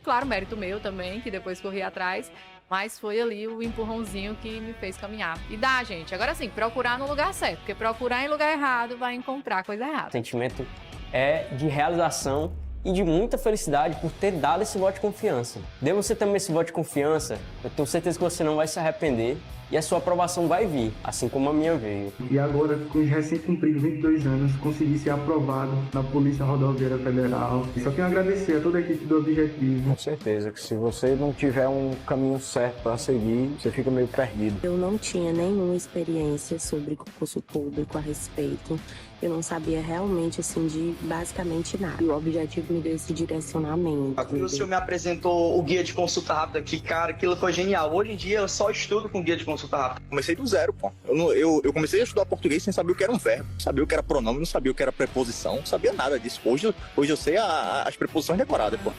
Claro, mérito meu também, que depois corri atrás, mas foi ali o empurrãozinho que me fez caminhar. E dá, gente. Agora sim, procurar no lugar certo, porque procurar em lugar errado vai encontrar coisa O errada. sentimento é de realização e de muita felicidade por ter dado esse voto de confiança. Dê você também esse voto de confiança, eu tenho certeza que você não vai se arrepender e a sua aprovação vai vir, assim como a minha veio. E agora, com os recém-cumpridos 22 anos, consegui ser aprovado na Polícia Rodoviária Federal. Só tenho a agradecer a toda a equipe do Objetivo. Com certeza que se você não tiver um caminho certo para seguir, você fica meio perdido. Eu não tinha nenhuma experiência sobre concurso público a respeito. Eu não sabia realmente, assim, de basicamente nada. E o Objetivo me deu esse direcionamento. O senhor me apresentou o guia de consulta rápida, que, cara, aquilo foi genial. Hoje em dia eu só estudo com guia de consulta rápida. Comecei do zero, pô. Eu comecei a estudar português sem saber o que era um verbo, sabia o que era pronome, não sabia o que era preposição, não sabia nada disso. Hoje eu sei as preposições decoradas, pô.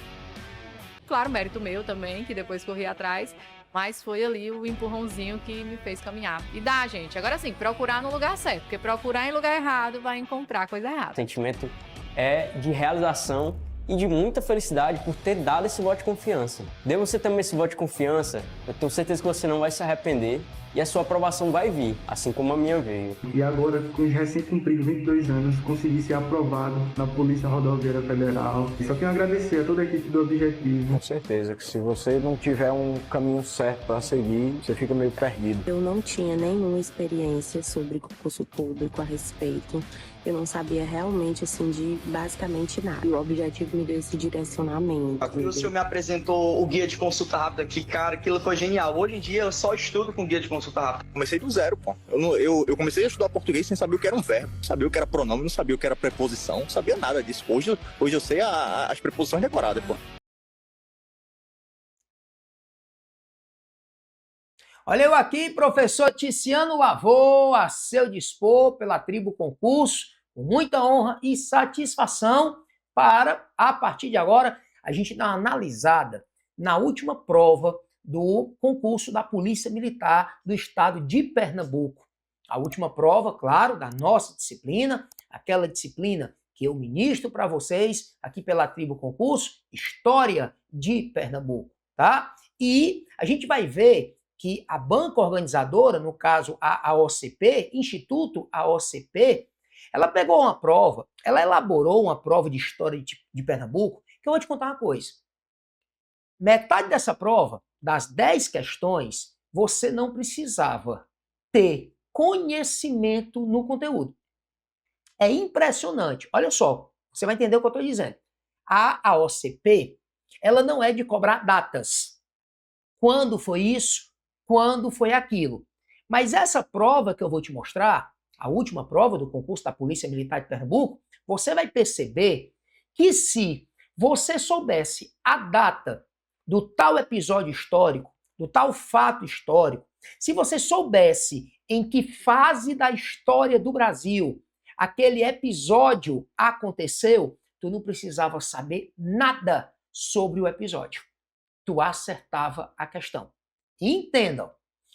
Claro, mérito meu também, que depois corri atrás, mas foi ali o empurrãozinho que me fez caminhar. E dá, gente. Agora sim, procurar no lugar certo, porque procurar em lugar errado vai encontrar coisa errada. O sentimento é de realização e de muita felicidade por ter dado esse voto de confiança. Dê você também esse voto de confiança, eu tenho certeza que você não vai se arrepender e a sua aprovação vai vir, assim como a minha veio. E agora, com os recém-cumpridos 22 anos, consegui ser aprovado na Polícia Rodoviária Federal. Só tenho a agradecer a toda a equipe do Objetivo. Com certeza que se você não tiver um caminho certo para seguir, você fica meio perdido. Eu não tinha nenhuma experiência sobre concurso público a respeito. Eu não sabia realmente, assim, de basicamente nada. E o Objetivo me deu esse direcionamento. O senhor me apresentou o guia de consulta rápida, que, cara, aquilo foi genial. Hoje em dia eu só estudo com guia de consulta rápida. Comecei do zero, pô. Eu comecei a estudar português sem saber o que era um verbo, não sabia o que era pronome, não sabia o que era preposição, não sabia nada disso. Hoje eu sei as preposições decoradas, pô. Olha eu aqui, professor Ticiano Lavô, a seu dispor pela Tribo Concurso, com muita honra e satisfação para, a partir de agora, a gente dar uma analisada na última prova do concurso da Polícia Militar do Estado de Pernambuco. A última prova, claro, da nossa disciplina, aquela disciplina que eu ministro para vocês aqui pela Tribo Concurso, História de Pernambuco, tá? E a gente vai ver que a banca organizadora, no caso a AOCP, Instituto AOCP, ela pegou uma prova, ela elaborou uma prova de História de Pernambuco, que eu vou te contar uma coisa. Metade dessa prova, das 10 questões, você não precisava ter conhecimento no conteúdo. É impressionante. Olha só, você vai entender o que eu estou dizendo. A AOCP, ela não é de cobrar datas. Quando foi isso? Quando foi aquilo? Mas essa prova que eu vou te mostrar, a última prova do concurso da Polícia Militar de Pernambuco, você vai perceber que se você soubesse a data do tal episódio histórico, do tal fato histórico, se você soubesse em que fase da história do Brasil aquele episódio aconteceu, tu não precisava saber nada sobre o episódio. Tu acertava a questão. Entendam,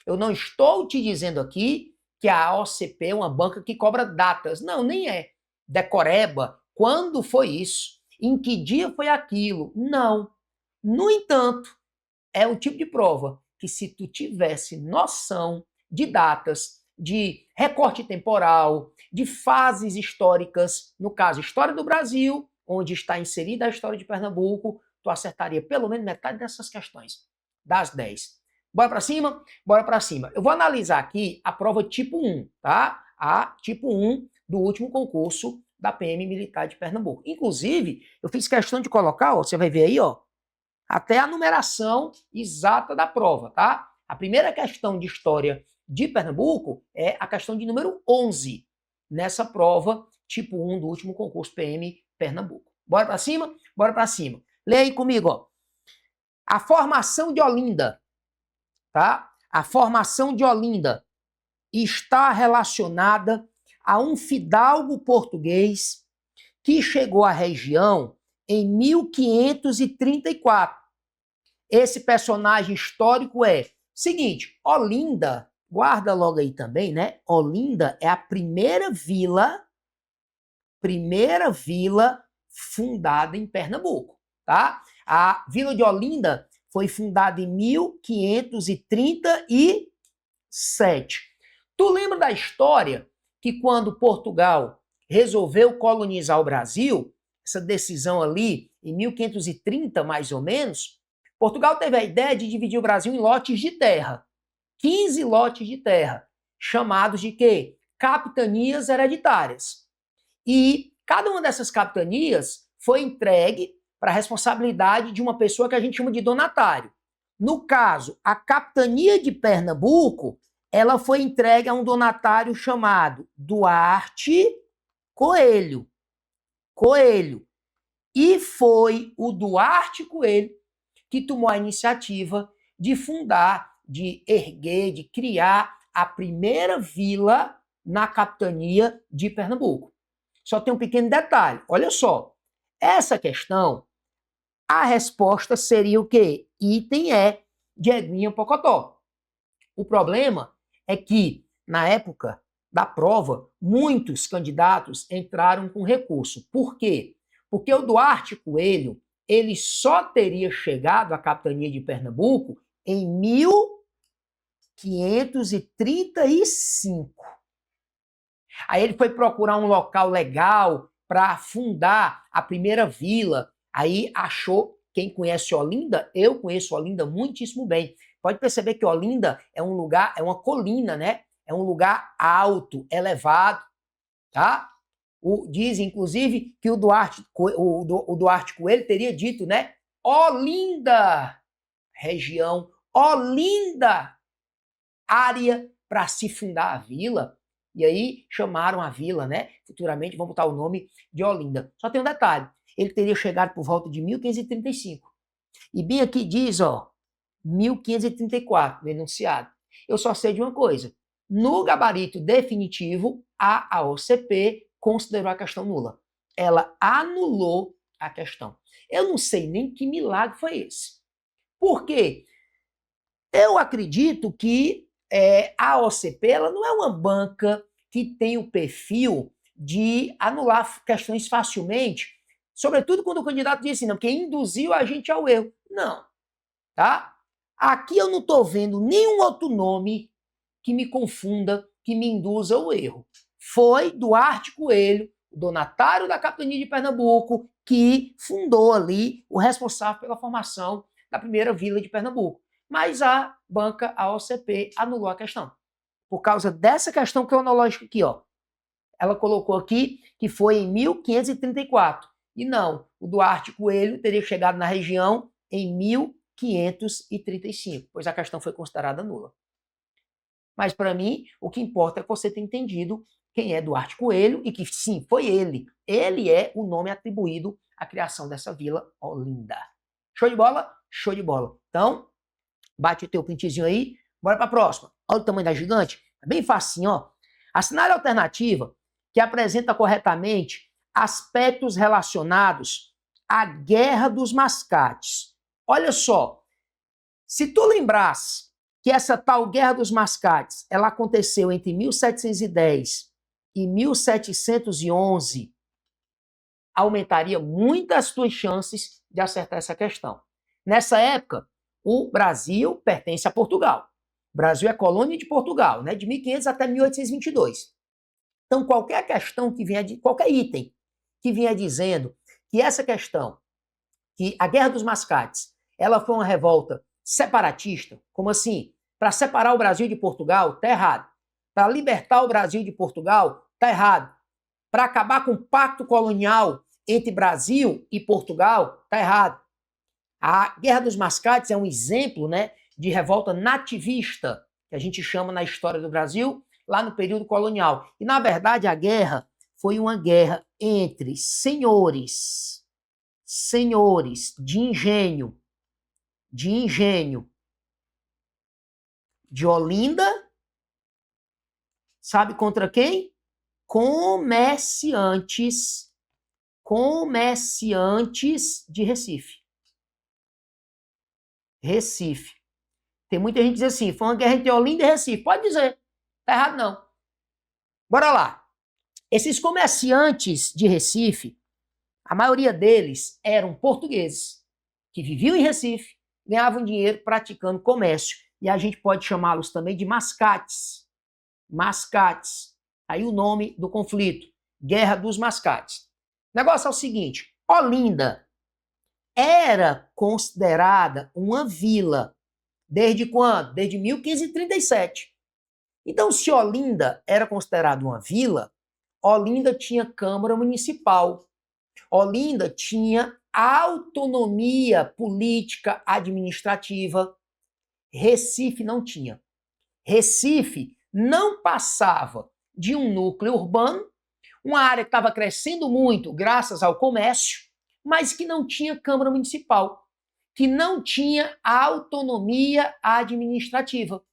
eu não estou te dizendo aqui que a AOCP é uma banca que cobra datas. Não, nem é. Decoreba, quando foi isso? Em que dia foi aquilo? Não. No entanto, é o tipo de prova que se tu tivesse noção de datas, de recorte temporal, de fases históricas, no caso, história do Brasil, onde está inserida a história de Pernambuco, tu acertaria pelo menos metade dessas questões, das 10. Bora para cima? Bora para cima. Eu vou analisar aqui a prova tipo 1, tá? A tipo 1 do último concurso da PM Militar de Pernambuco. Inclusive, eu fiz questão de colocar, ó, você vai ver aí, ó, até a numeração exata da prova, tá? A primeira questão de história de Pernambuco é a questão de número 11, nessa prova tipo 1 do último concurso PM Pernambuco. Bora para cima? Bora para cima. Lê aí comigo, ó. A formação de Olinda, tá? A formação de Olinda está relacionada a um fidalgo português que chegou à região em 1534. Esse personagem histórico é seguinte, Olinda, guarda logo aí também, né? Olinda é a primeira vila fundada em Pernambuco, tá? A Vila de Olinda foi fundada em 1537. Tu lembra da história que quando Portugal resolveu colonizar o Brasil, essa decisão ali, em 1530 mais ou menos, Portugal teve a ideia de dividir o Brasil em lotes de terra. 15 lotes de terra, chamados de quê? Capitanias hereditárias. E cada uma dessas capitanias foi entregue para a responsabilidade de uma pessoa que a gente chama de donatário. No caso, a capitania de Pernambuco, ela foi entregue a um donatário chamado Duarte Coelho. E foi o Duarte Coelho que tomou a iniciativa de fundar, de erguer, de criar a primeira vila na capitania de Pernambuco. Só tem um pequeno detalhe, olha só, essa questão, a resposta seria o quê? Item E de Eguinha Pocotó. O problema é que, na época da prova, muitos candidatos entraram com recurso. Por quê? Porque o Duarte Coelho, ele só teria chegado à capitania de Pernambuco em 1535. Aí ele foi procurar um local legal para fundar a primeira vila. Aí achou, quem conhece Olinda, eu conheço Olinda muitíssimo bem. Pode perceber que Olinda é um lugar, é uma colina, né? É um lugar alto, elevado, tá? Diz, inclusive, que o Duarte Coelho teria dito, né? Olinda, região, Olinda, área para se fundar a vila. E aí chamaram a vila, né? Futuramente vão botar o nome de Olinda. Só tem um detalhe, ele teria chegado por volta de 1535. E bem aqui diz, ó, 1534, no enunciado. Eu só sei de uma coisa, no gabarito definitivo, a AOCP considerou a questão nula. Ela anulou a questão. Eu não sei nem que milagre foi esse. Por quê? Eu acredito que a AOCP ela não é uma banca que tem o perfil de anular questões facilmente, sobretudo quando o candidato diz assim, não, que induziu a gente ao erro. Não, tá? Aqui eu não estou vendo nenhum outro nome que me confunda, que me induza ao erro. Foi Duarte Coelho, o donatário da capitania de Pernambuco, que fundou ali o responsável pela formação da primeira vila de Pernambuco. Mas a banca, a OCP, anulou a questão. Por causa dessa questão cronológica aqui, ó. Ela colocou aqui que foi em 1534. E não, o Duarte Coelho teria chegado na região em 1535, pois a questão foi considerada nula. Mas para mim, o que importa é que você tenha entendido quem é Duarte Coelho e que sim, foi ele. Ele é o nome atribuído à criação dessa vila Olinda. Show de bola? Show de bola. Então, bate o teu printzinho aí, bora para a próxima. Olha o tamanho da gigante, é bem facinho, ó. Assinale a alternativa que apresenta corretamente aspectos relacionados à Guerra dos Mascates. Olha só, se tu lembrasse que essa tal Guerra dos Mascates, ela aconteceu entre 1710 e 1711, aumentaria muito as tuas chances de acertar essa questão. Nessa época, o Brasil pertence a Portugal. O Brasil é colônia de Portugal, né? De 1500 até 1822. Então, qualquer questão que venha, qualquer item que venha dizendo que essa questão, que a Guerra dos Mascates, ela foi uma revolta separatista, como assim? Para separar o Brasil de Portugal, tá errado. Para libertar o Brasil de Portugal, tá errado. Para acabar com o pacto colonial entre Brasil e Portugal, tá errado. A Guerra dos Mascates é um exemplo, né, de revolta nativista, que a gente chama na história do Brasil, lá no período colonial. E, na verdade, a guerra foi uma guerra entre senhores de engenho, de Olinda, sabe contra quem? Comerciantes de Recife. Tem muita gente que diz assim, foi uma guerra entre Olinda e Recife. Pode dizer, tá errado não. Bora lá. Esses comerciantes de Recife, a maioria deles eram portugueses. que viviam em Recife ganhavam dinheiro praticando comércio. E a gente pode chamá-los também de mascates. Mascates. Aí o nome do conflito, Guerra dos Mascates. O negócio é o seguinte, Olinda era considerada uma vila. Desde quando? Desde 1537. Então, se Olinda era considerada uma vila, Olinda tinha Câmara Municipal. Olinda tinha autonomia política administrativa. Recife não tinha. Recife não passava de um núcleo urbano, uma área que estava crescendo muito graças ao comércio, mas que não tinha Câmara Municipal, que não tinha autonomia administrativa.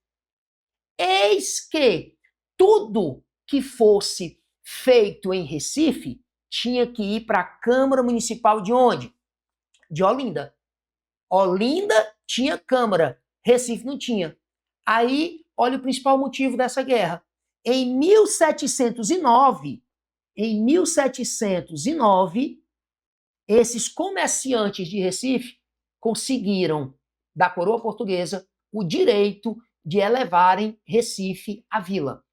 Eis que tudo que fosse feito em Recife tinha que ir para a Câmara Municipal de onde? De Olinda. Olinda tinha Câmara, Recife não tinha. Aí, olha o principal motivo dessa guerra. Em 1709, esses comerciantes de Recife conseguiram, da coroa portuguesa, o direito de elevarem Recife à vila,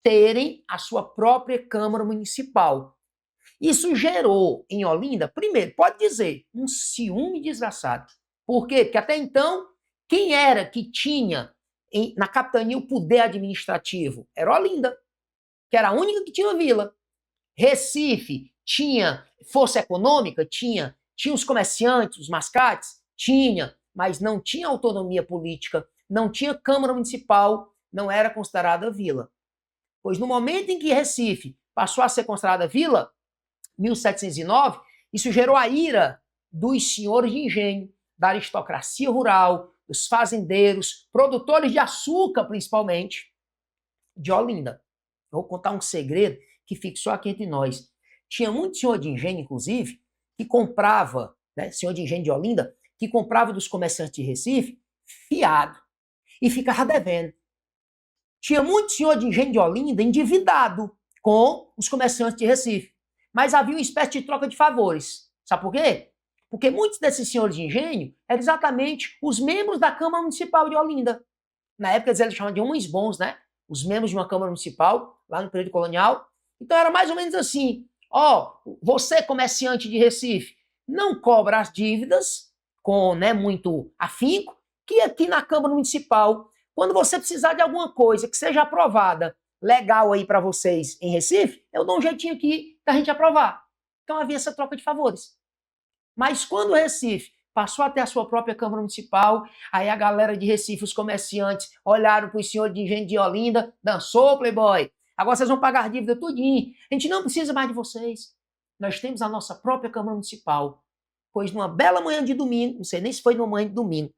terem a sua própria Câmara Municipal. Isso gerou em Olinda, primeiro, pode dizer, um ciúme desgraçado. Por quê? Porque até então, quem era que tinha na capitania o poder administrativo? Era Olinda, que era a única que tinha vila. Recife tinha força econômica? Tinha. Tinha os comerciantes, os mascates? Tinha, mas não tinha autonomia política, não tinha Câmara Municipal, não era considerada vila. Pois no momento em que Recife passou a ser considerada vila, 1709, isso gerou a ira dos senhores de engenho, da aristocracia rural, dos fazendeiros, produtores de açúcar, principalmente, de Olinda. Eu vou contar um segredo que fica só aqui entre nós. Tinha muito senhor de engenho, inclusive, que comprava, né, senhor de engenho de Olinda, que comprava dos comerciantes de Recife fiado e ficava devendo. Tinha muito senhor de engenho de Olinda endividado com os comerciantes de Recife. Mas havia uma espécie de troca de favores. Sabe por quê? Porque muitos desses senhores de engenho eram exatamente os membros da Câmara Municipal de Olinda. Na época eles chamavam de homens bons, né? Os membros de uma Câmara Municipal, lá no período colonial. Então era mais ou menos assim. Ó, você comerciante de Recife, não cobra as dívidas com, né, muito afinco, que aqui na Câmara Municipal, quando você precisar de alguma coisa que seja aprovada legal aí para vocês em Recife, eu dou um jeitinho aqui da gente aprovar. Então havia essa troca de favores. Mas quando o Recife passou a ter a sua própria Câmara Municipal, aí a galera de Recife, os comerciantes, olharam para os senhores de engenho de Olinda, dançou, playboy, agora vocês vão pagar dívida tudinho, a gente não precisa mais de vocês. Nós temos a nossa própria Câmara Municipal. Pois numa bela manhã de domingo, não sei nem se foi numa manhã de domingo,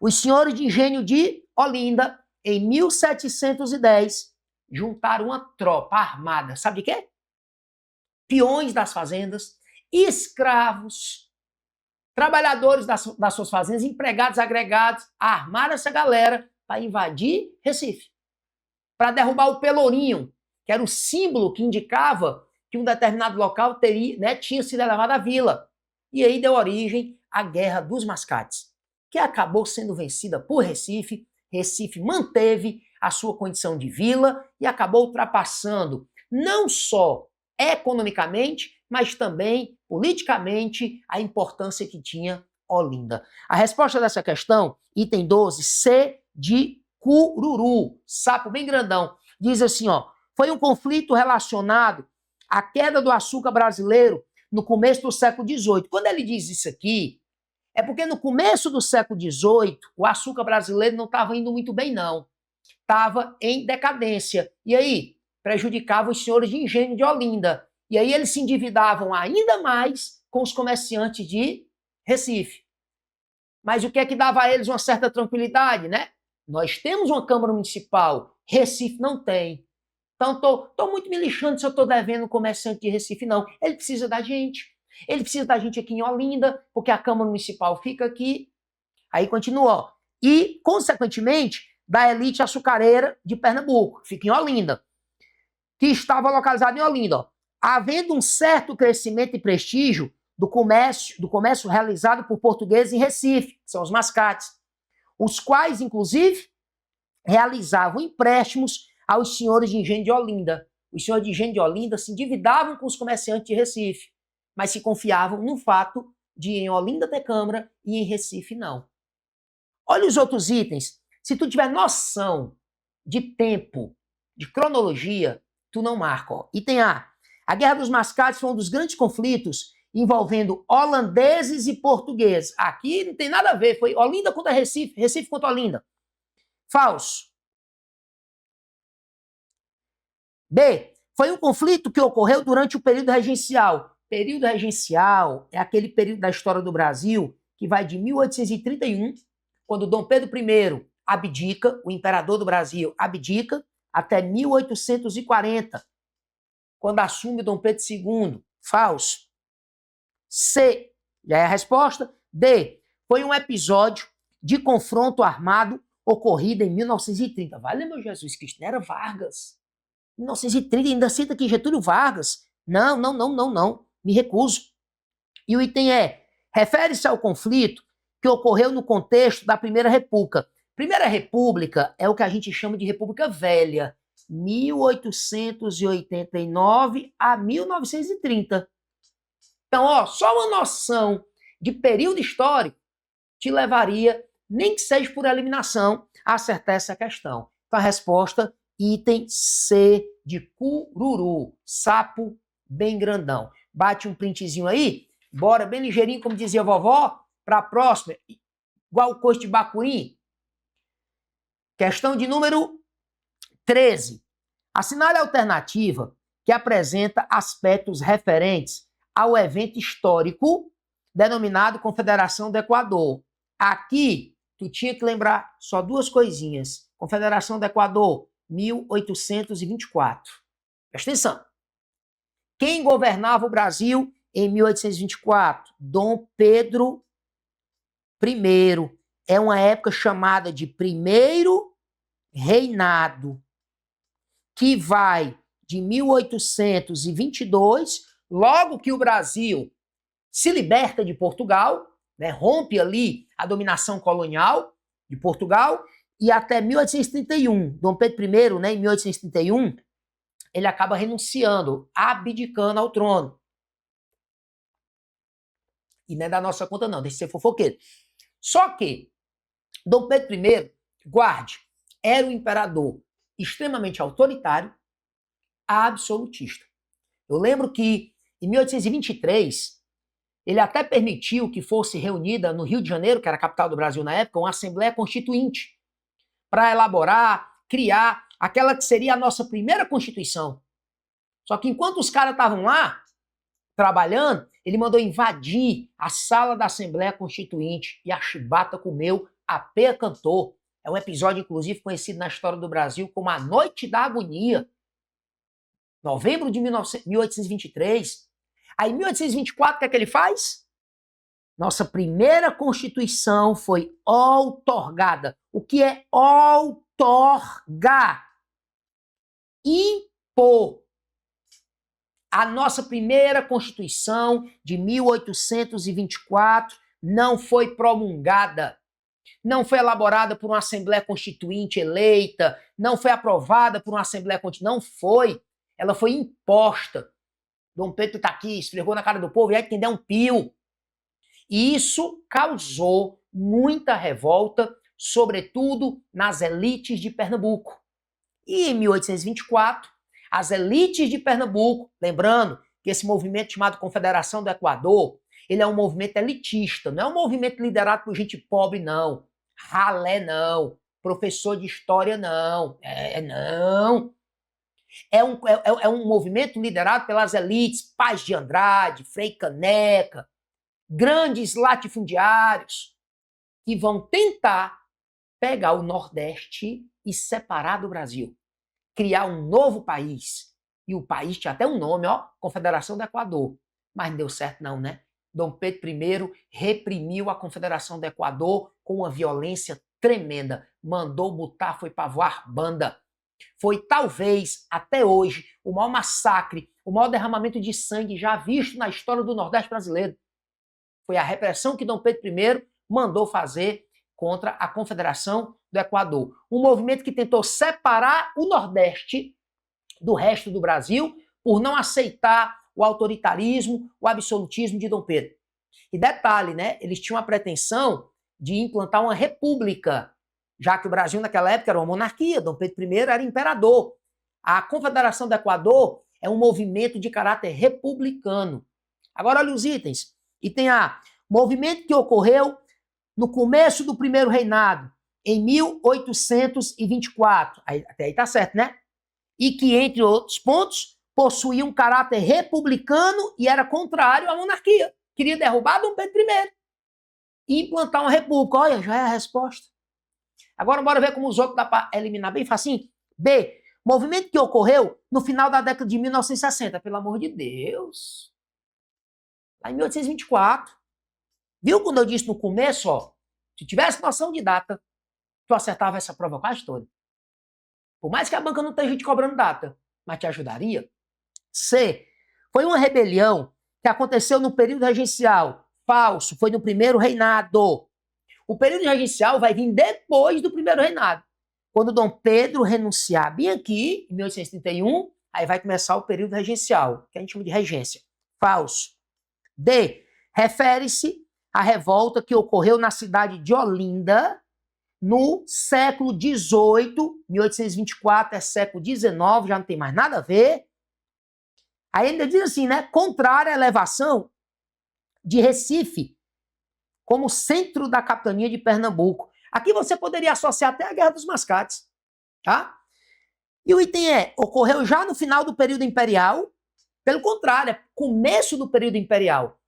os senhores de engenho de Olinda, em 1710, juntaram uma tropa armada, sabe de quê? Peões das fazendas, escravos, trabalhadores das suas fazendas, empregados agregados, armaram essa galera para invadir Recife, para derrubar o Pelourinho, que era o símbolo que indicava que um determinado local tinha sido elevado à vila. E aí deu origem à Guerra dos Mascates, que acabou sendo vencida por Recife. Recife manteve a sua condição de vila e acabou ultrapassando não só economicamente, mas também politicamente a importância que tinha Olinda. A resposta dessa questão, item 12, C de cururu, sapo bem grandão, diz assim, ó, foi um conflito relacionado à queda do açúcar brasileiro no começo do século XVIII. Quando ele diz isso aqui, é porque no começo do século XVIII, o açúcar brasileiro não estava indo muito bem, não. Estava em decadência. E aí, prejudicava os senhores de engenho de Olinda. E aí eles se endividavam ainda mais com os comerciantes de Recife. Mas o que é que dava a eles uma certa tranquilidade, né? Nós temos uma Câmara Municipal, Recife não tem. Então, tô muito me lixando se eu estou devendo um comerciante de Recife, não. Ele precisa da gente. Ele precisa da gente aqui em Olinda, porque a Câmara Municipal fica aqui. Aí continua, ó. E, consequentemente, da elite açucareira de Pernambuco, que fica em Olinda, que estava localizada em Olinda, ó. Havendo um certo crescimento e prestígio do comércio realizado por portugueses em Recife, que são os mascates, os quais, inclusive, realizavam empréstimos aos senhores de engenho de Olinda. Os senhores de engenho de Olinda se endividavam com os comerciantes de Recife, mas se confiavam no fato de em Olinda ter câmara e em Recife não. Olha os outros itens. Se tu tiver noção de tempo, de cronologia, tu não marca. Ó. Item A. A Guerra dos Mascates foi um dos grandes conflitos envolvendo holandeses e portugueses. Aqui não tem nada a ver. Foi Olinda contra Recife, Recife contra Olinda. Falso. B. Foi um conflito que ocorreu durante o período regencial. Período regencial é aquele período da história do Brasil que vai de 1831, quando Dom Pedro I abdica, o imperador do Brasil abdica, até 1840, quando assume Dom Pedro II. Falso. C. Já é a resposta. D. Foi um episódio de confronto armado ocorrido em 1930. Vale, meu Jesus Cristo, não era Vargas. 1930 ainda cita aqui Getúlio Vargas. Não. Me recuso. E o item E. Refere-se ao conflito que ocorreu no contexto da Primeira República. Primeira República é o que a gente chama de República Velha, 1889 a 1930. Então, ó, só uma noção de período histórico te levaria, nem que seja por eliminação, a acertar essa questão. Então, a resposta, item C de cururu, sapo bem grandão. Bate um printzinho aí, bora bem ligeirinho, como dizia a vovó, para a próxima, igual o coxo de bacurim. Questão de número 13. Assinale a alternativa que apresenta aspectos referentes ao evento histórico denominado Confederação do Equador. Aqui, tu tinha que lembrar só duas coisinhas. Confederação do Equador, 1824. Presta atenção. Quem governava o Brasil em 1824? Dom Pedro I. É uma época chamada de Primeiro Reinado, que vai de 1822, logo que o Brasil se liberta de Portugal, né, rompe ali a dominação colonial de Portugal, e até 1831. Dom Pedro I, né, em 1831, ele acaba renunciando, abdicando ao trono. E não é da nossa conta não, deixa de ser fofoqueiro. Só que Dom Pedro I, guarde, era um imperador extremamente autoritário, absolutista. Eu lembro que em 1823, ele até permitiu que fosse reunida no Rio de Janeiro, que era a capital do Brasil na época, uma Assembleia Constituinte, para elaborar, criar aquela que seria a nossa primeira Constituição. Só que enquanto os caras estavam lá, trabalhando, ele mandou invadir a sala da Assembleia Constituinte e a chibata comeu, a peia cantou. É um episódio, inclusive, conhecido na história do Brasil como a Noite da Agonia. Novembro de 1823. Aí, em 1824, o que é que ele faz? Nossa primeira Constituição foi outorgada. O que é outorgar? Impor. A nossa primeira Constituição de 1824 não foi promulgada, não foi elaborada por uma Assembleia Constituinte eleita, não foi aprovada por uma Assembleia Constituinte, não foi. Ela foi imposta. Dom Pedro está aqui, esfregou na cara do povo, e aí quem der um pio. E isso causou muita revolta, sobretudo nas elites de Pernambuco. E em 1824, as elites de Pernambuco, lembrando que esse movimento chamado Confederação do Equador, ele é um movimento elitista, não é um movimento liderado por gente pobre, não. Ralé, não. Professor de história, não. Não. É um movimento liderado pelas elites, Paz de Andrade, Frei Caneca, grandes latifundiários, que vão tentar pegar o Nordeste e separar do Brasil. Criar um novo país. E o país tinha até um nome, ó, Confederação do Equador. Mas não deu certo não, né? Dom Pedro I reprimiu a Confederação do Equador com uma violência tremenda. Mandou botar, foi pra voar banda. Foi talvez, até hoje, o maior massacre, o maior derramamento de sangue já visto na história do Nordeste brasileiro. Foi a repressão que Dom Pedro I mandou fazer contra a Confederação do Equador. Um movimento que tentou separar o Nordeste do resto do Brasil por não aceitar o autoritarismo, o absolutismo de Dom Pedro. E detalhe, né? Eles tinham a pretensão de implantar uma república, já que o Brasil naquela época era uma monarquia, Dom Pedro I era imperador. A Confederação do Equador é um movimento de caráter republicano. Agora olha os itens. Item A, movimento que ocorreu no começo do primeiro reinado, em 1824. Até aí tá certo, né? E que, entre outros pontos, possuía um caráter republicano e era contrário à monarquia. Queria derrubar Dom Pedro I e implantar uma república. Olha, já é a resposta. Agora bora ver como os outros dá para eliminar bem facinho. B, movimento que ocorreu no final da década de 1960. Pelo amor de Deus. Lá em 1824. Viu quando eu disse no começo, ó? Se tivesse noção de data, tu acertava essa prova quase toda. Por mais que a banca não esteja te cobrando data, mas te ajudaria. C, foi uma rebelião que aconteceu no período regencial. Falso, foi no primeiro reinado. O período regencial vai vir depois do primeiro reinado. Quando Dom Pedro renunciar bem aqui, em 1831, aí vai começar o período regencial, que a gente chama de regência. Falso. D, refere-se à revolta que ocorreu na cidade de Olinda, no século XVIII, 1824 é século XIX, já não tem mais nada a ver. Aí ainda diz assim, né? Contrária à elevação de Recife como centro da capitania de Pernambuco. Aqui você poderia associar até a Guerra dos Mascates, tá? E o item E, ocorreu já no final do período imperial, pelo contrário, é começo do período imperial.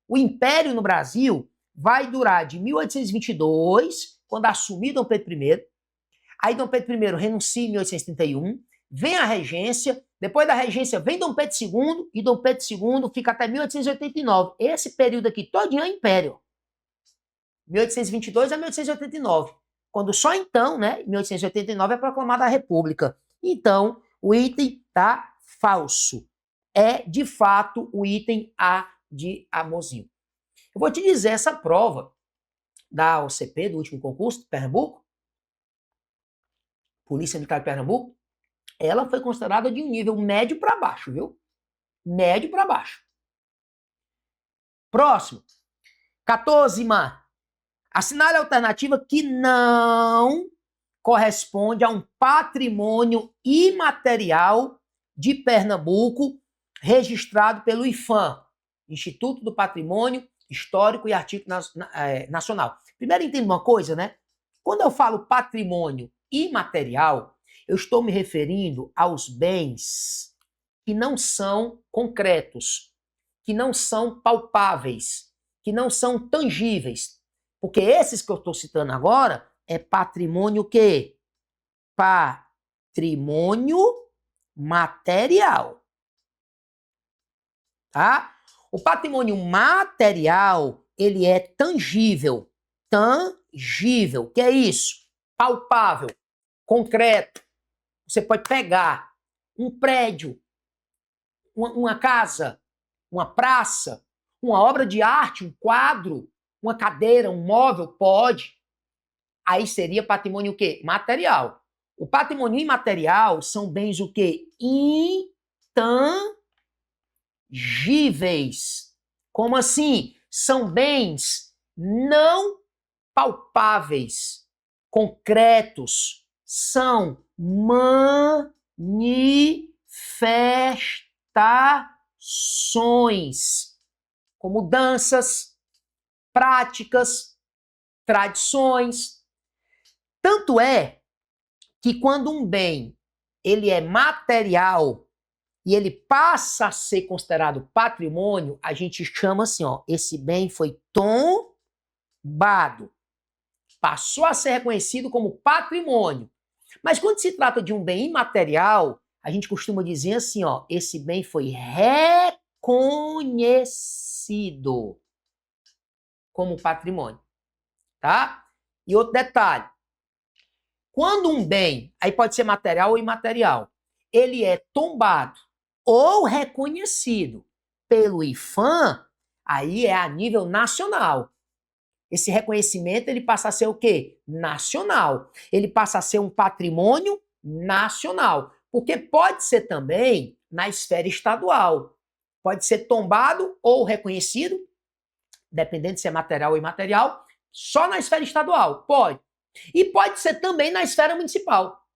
O Império no Brasil vai durar de 1822, quando assumir Dom Pedro I, aí Dom Pedro I renuncia em 1831, vem a regência, depois da regência vem Dom Pedro II, e Dom Pedro II fica até 1889. Esse período aqui todinho é Império. 1822 a 1889. Quando só então, né, em 1889 é proclamada a República. Então, o item tá falso. É, de fato, o item A de Amozinho. Eu vou te dizer, essa prova da OCP, do último concurso de Pernambuco, Polícia Militar de Pernambuco, ela foi considerada de um nível médio para baixo, viu? Médio para baixo. Próximo. 14, assinale a alternativa que não corresponde a um patrimônio imaterial de Pernambuco registrado pelo IPHAN, Instituto do Patrimônio Histórico e Artístico Nacional. Primeiro entenda uma coisa, né? Quando eu falo patrimônio imaterial, eu estou me referindo aos bens que não são concretos, que não são palpáveis, que não são tangíveis. Porque esses que eu estou citando agora é patrimônio o quê? Patrimônio material. Tá? O patrimônio material, ele é tangível. Tangível. O que é isso? Palpável, concreto. Você pode pegar um prédio, uma casa, uma praça, uma obra de arte, um quadro, uma cadeira, um móvel, pode. Aí seria patrimônio o quê? Material. O patrimônio imaterial são bens o quê? Intangíveis. Como assim? São bens não palpáveis, concretos, são manifestações, como danças, práticas, tradições. Tanto é que quando um bem ele é material e ele passa a ser considerado patrimônio, a gente chama assim, ó, esse bem foi tombado. Passou a ser reconhecido como patrimônio. Mas quando se trata de um bem imaterial, a gente costuma dizer assim, ó, esse bem foi reconhecido como patrimônio, tá? E outro detalhe, quando um bem, aí pode ser material ou imaterial, ele é tombado ou reconhecido pelo IPHAN, Aí é a nível nacional. Esse reconhecimento, ele passa a ser o quê? Nacional. Ele passa a ser um patrimônio nacional. Porque pode ser também na esfera estadual. Pode ser tombado ou reconhecido, dependendo se é material ou imaterial, só na esfera estadual. Pode. E pode ser também na esfera municipal.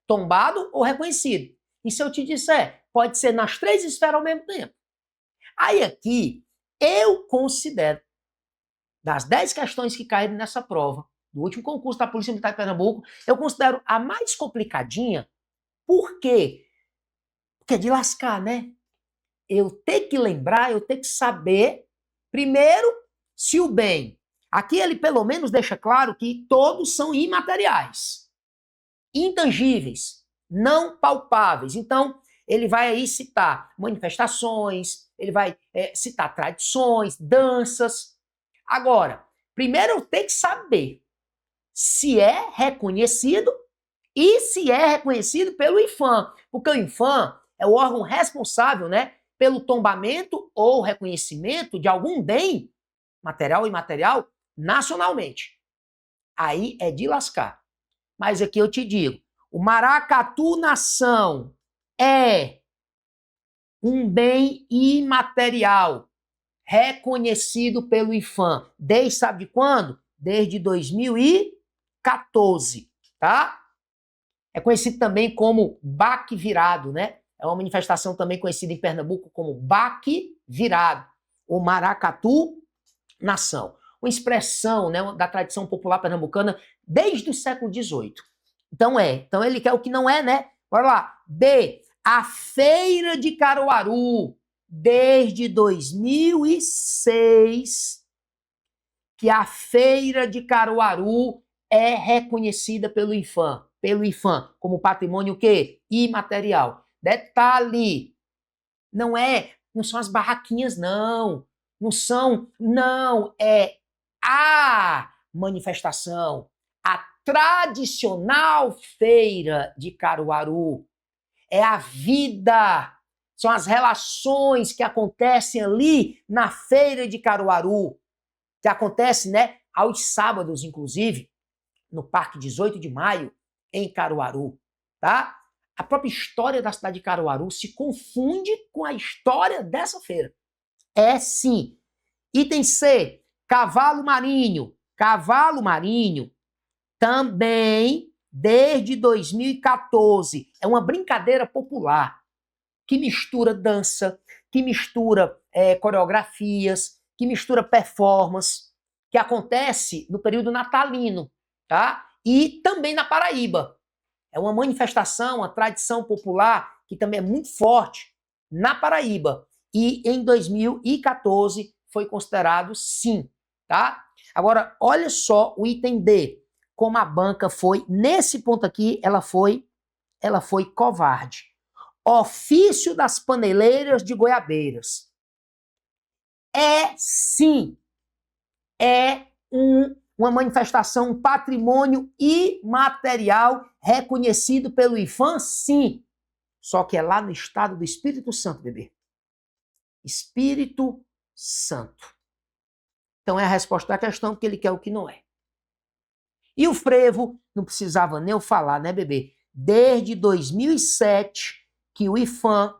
Tombado ou reconhecido. E se eu te disser, pode ser nas 3 esferas ao mesmo tempo. Aí aqui, eu considero, das 10 questões que caíram nessa prova, do último concurso da Polícia Militar de Pernambuco, eu considero a mais complicadinha. Por quê? Porque é de lascar, né? Eu tenho que lembrar, eu tenho que saber, primeiro, se o bem. Aqui ele pelo menos deixa claro que todos são imateriais, intangíveis, não palpáveis. Então, ele vai aí citar manifestações, ele vai citar tradições, danças. Agora, primeiro eu tenho que saber se é reconhecido e se é reconhecido pelo IPHAN, porque o IPHAN é o órgão responsável, né, pelo tombamento ou reconhecimento de algum bem, material ou imaterial, nacionalmente. Aí é de lascar. Mas aqui eu te digo, o Maracatu Nação é um bem imaterial reconhecido pelo IPHAN. Desde sabe de quando? Desde 2014, tá? É conhecido também como baque virado, né? É uma manifestação também conhecida em Pernambuco como baque virado, ou Maracatu Nação. Uma expressão, né, da tradição popular pernambucana desde o século XVIII. Então ele quer o que não é, né? Bora lá. B, a Feira de Caruaru, desde 2006, que a Feira de Caruaru é reconhecida pelo IPHAN, como patrimônio o quê? Imaterial. Detalhe, não são as barraquinhas, não é a manifestação, a tradicional Feira de Caruaru, é a vida, são as relações que acontecem ali na Feira de Caruaru, que acontece, né, aos sábados, inclusive, no Parque 18 de Maio, em Caruaru, tá? A própria história da cidade de Caruaru se confunde com a história dessa feira. É sim. Item C, cavalo marinho. Cavalo marinho também, desde 2014, é uma brincadeira popular que mistura dança, que mistura coreografias, que mistura performance, que acontece no período natalino, tá? E também na Paraíba. É uma manifestação, uma tradição popular que também é muito forte na Paraíba. E em 2014 foi considerado sim, tá? Agora, olha só o item D, como a banca foi, nesse ponto aqui, ela foi covarde. Ofício das paneleiras de Goiabeiras. É sim, uma manifestação, um patrimônio imaterial reconhecido pelo IPHAN, sim. Só que é lá no estado do Espírito Santo, bebê. Espírito Santo. Então é a resposta da questão, porque ele quer o que não é. E o frevo, não precisava nem eu falar, né, bebê? Desde 2007 que o IPHAN,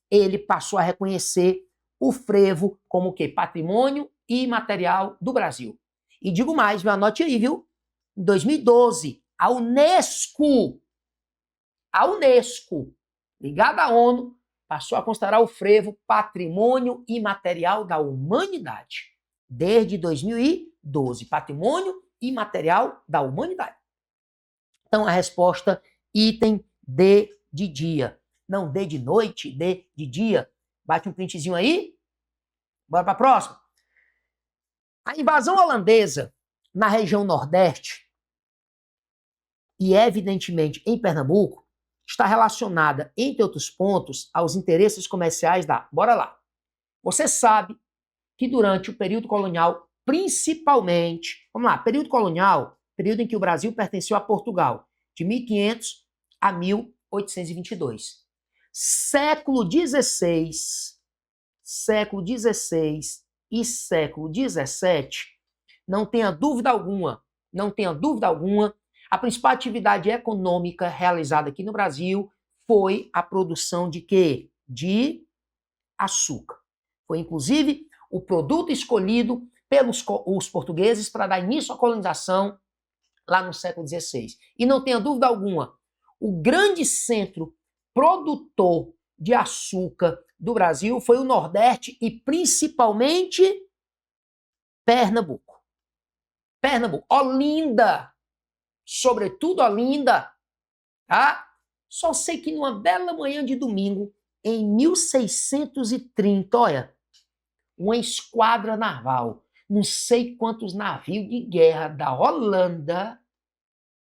ele passou a reconhecer o frevo como o quê? Patrimônio imaterial do Brasil. E digo mais, meu, anote aí, viu? Em 2012, a Unesco, ligada à ONU, passou a considerar o frevo patrimônio imaterial da humanidade. Desde 2012, patrimônio imaterial da humanidade. Então, a resposta, item D de dia. Não D de noite, D de dia. Bate um printzinho aí. Bora para a próxima. A invasão holandesa na região Nordeste e, evidentemente, em Pernambuco, está relacionada, entre outros pontos, aos interesses comerciais da... Bora lá. Você sabe que durante o período colonial, principalmente... Vamos lá, período colonial, período em que o Brasil pertenceu a Portugal, de 1500 a 1822. Século XVI, e século XVII, não tenha dúvida alguma, a principal atividade econômica realizada aqui no Brasil foi a produção de quê? De açúcar. Foi, inclusive, o produto escolhido pelos os portugueses para dar início à colonização lá no século XVI. E não tenha dúvida alguma, o grande centro produtor de açúcar do Brasil foi o Nordeste e principalmente Pernambuco. Olinda, sobretudo Olinda, tá? Só sei que numa bela manhã de domingo, em 1630, olha, uma esquadra naval, não sei quantos navios de guerra da Holanda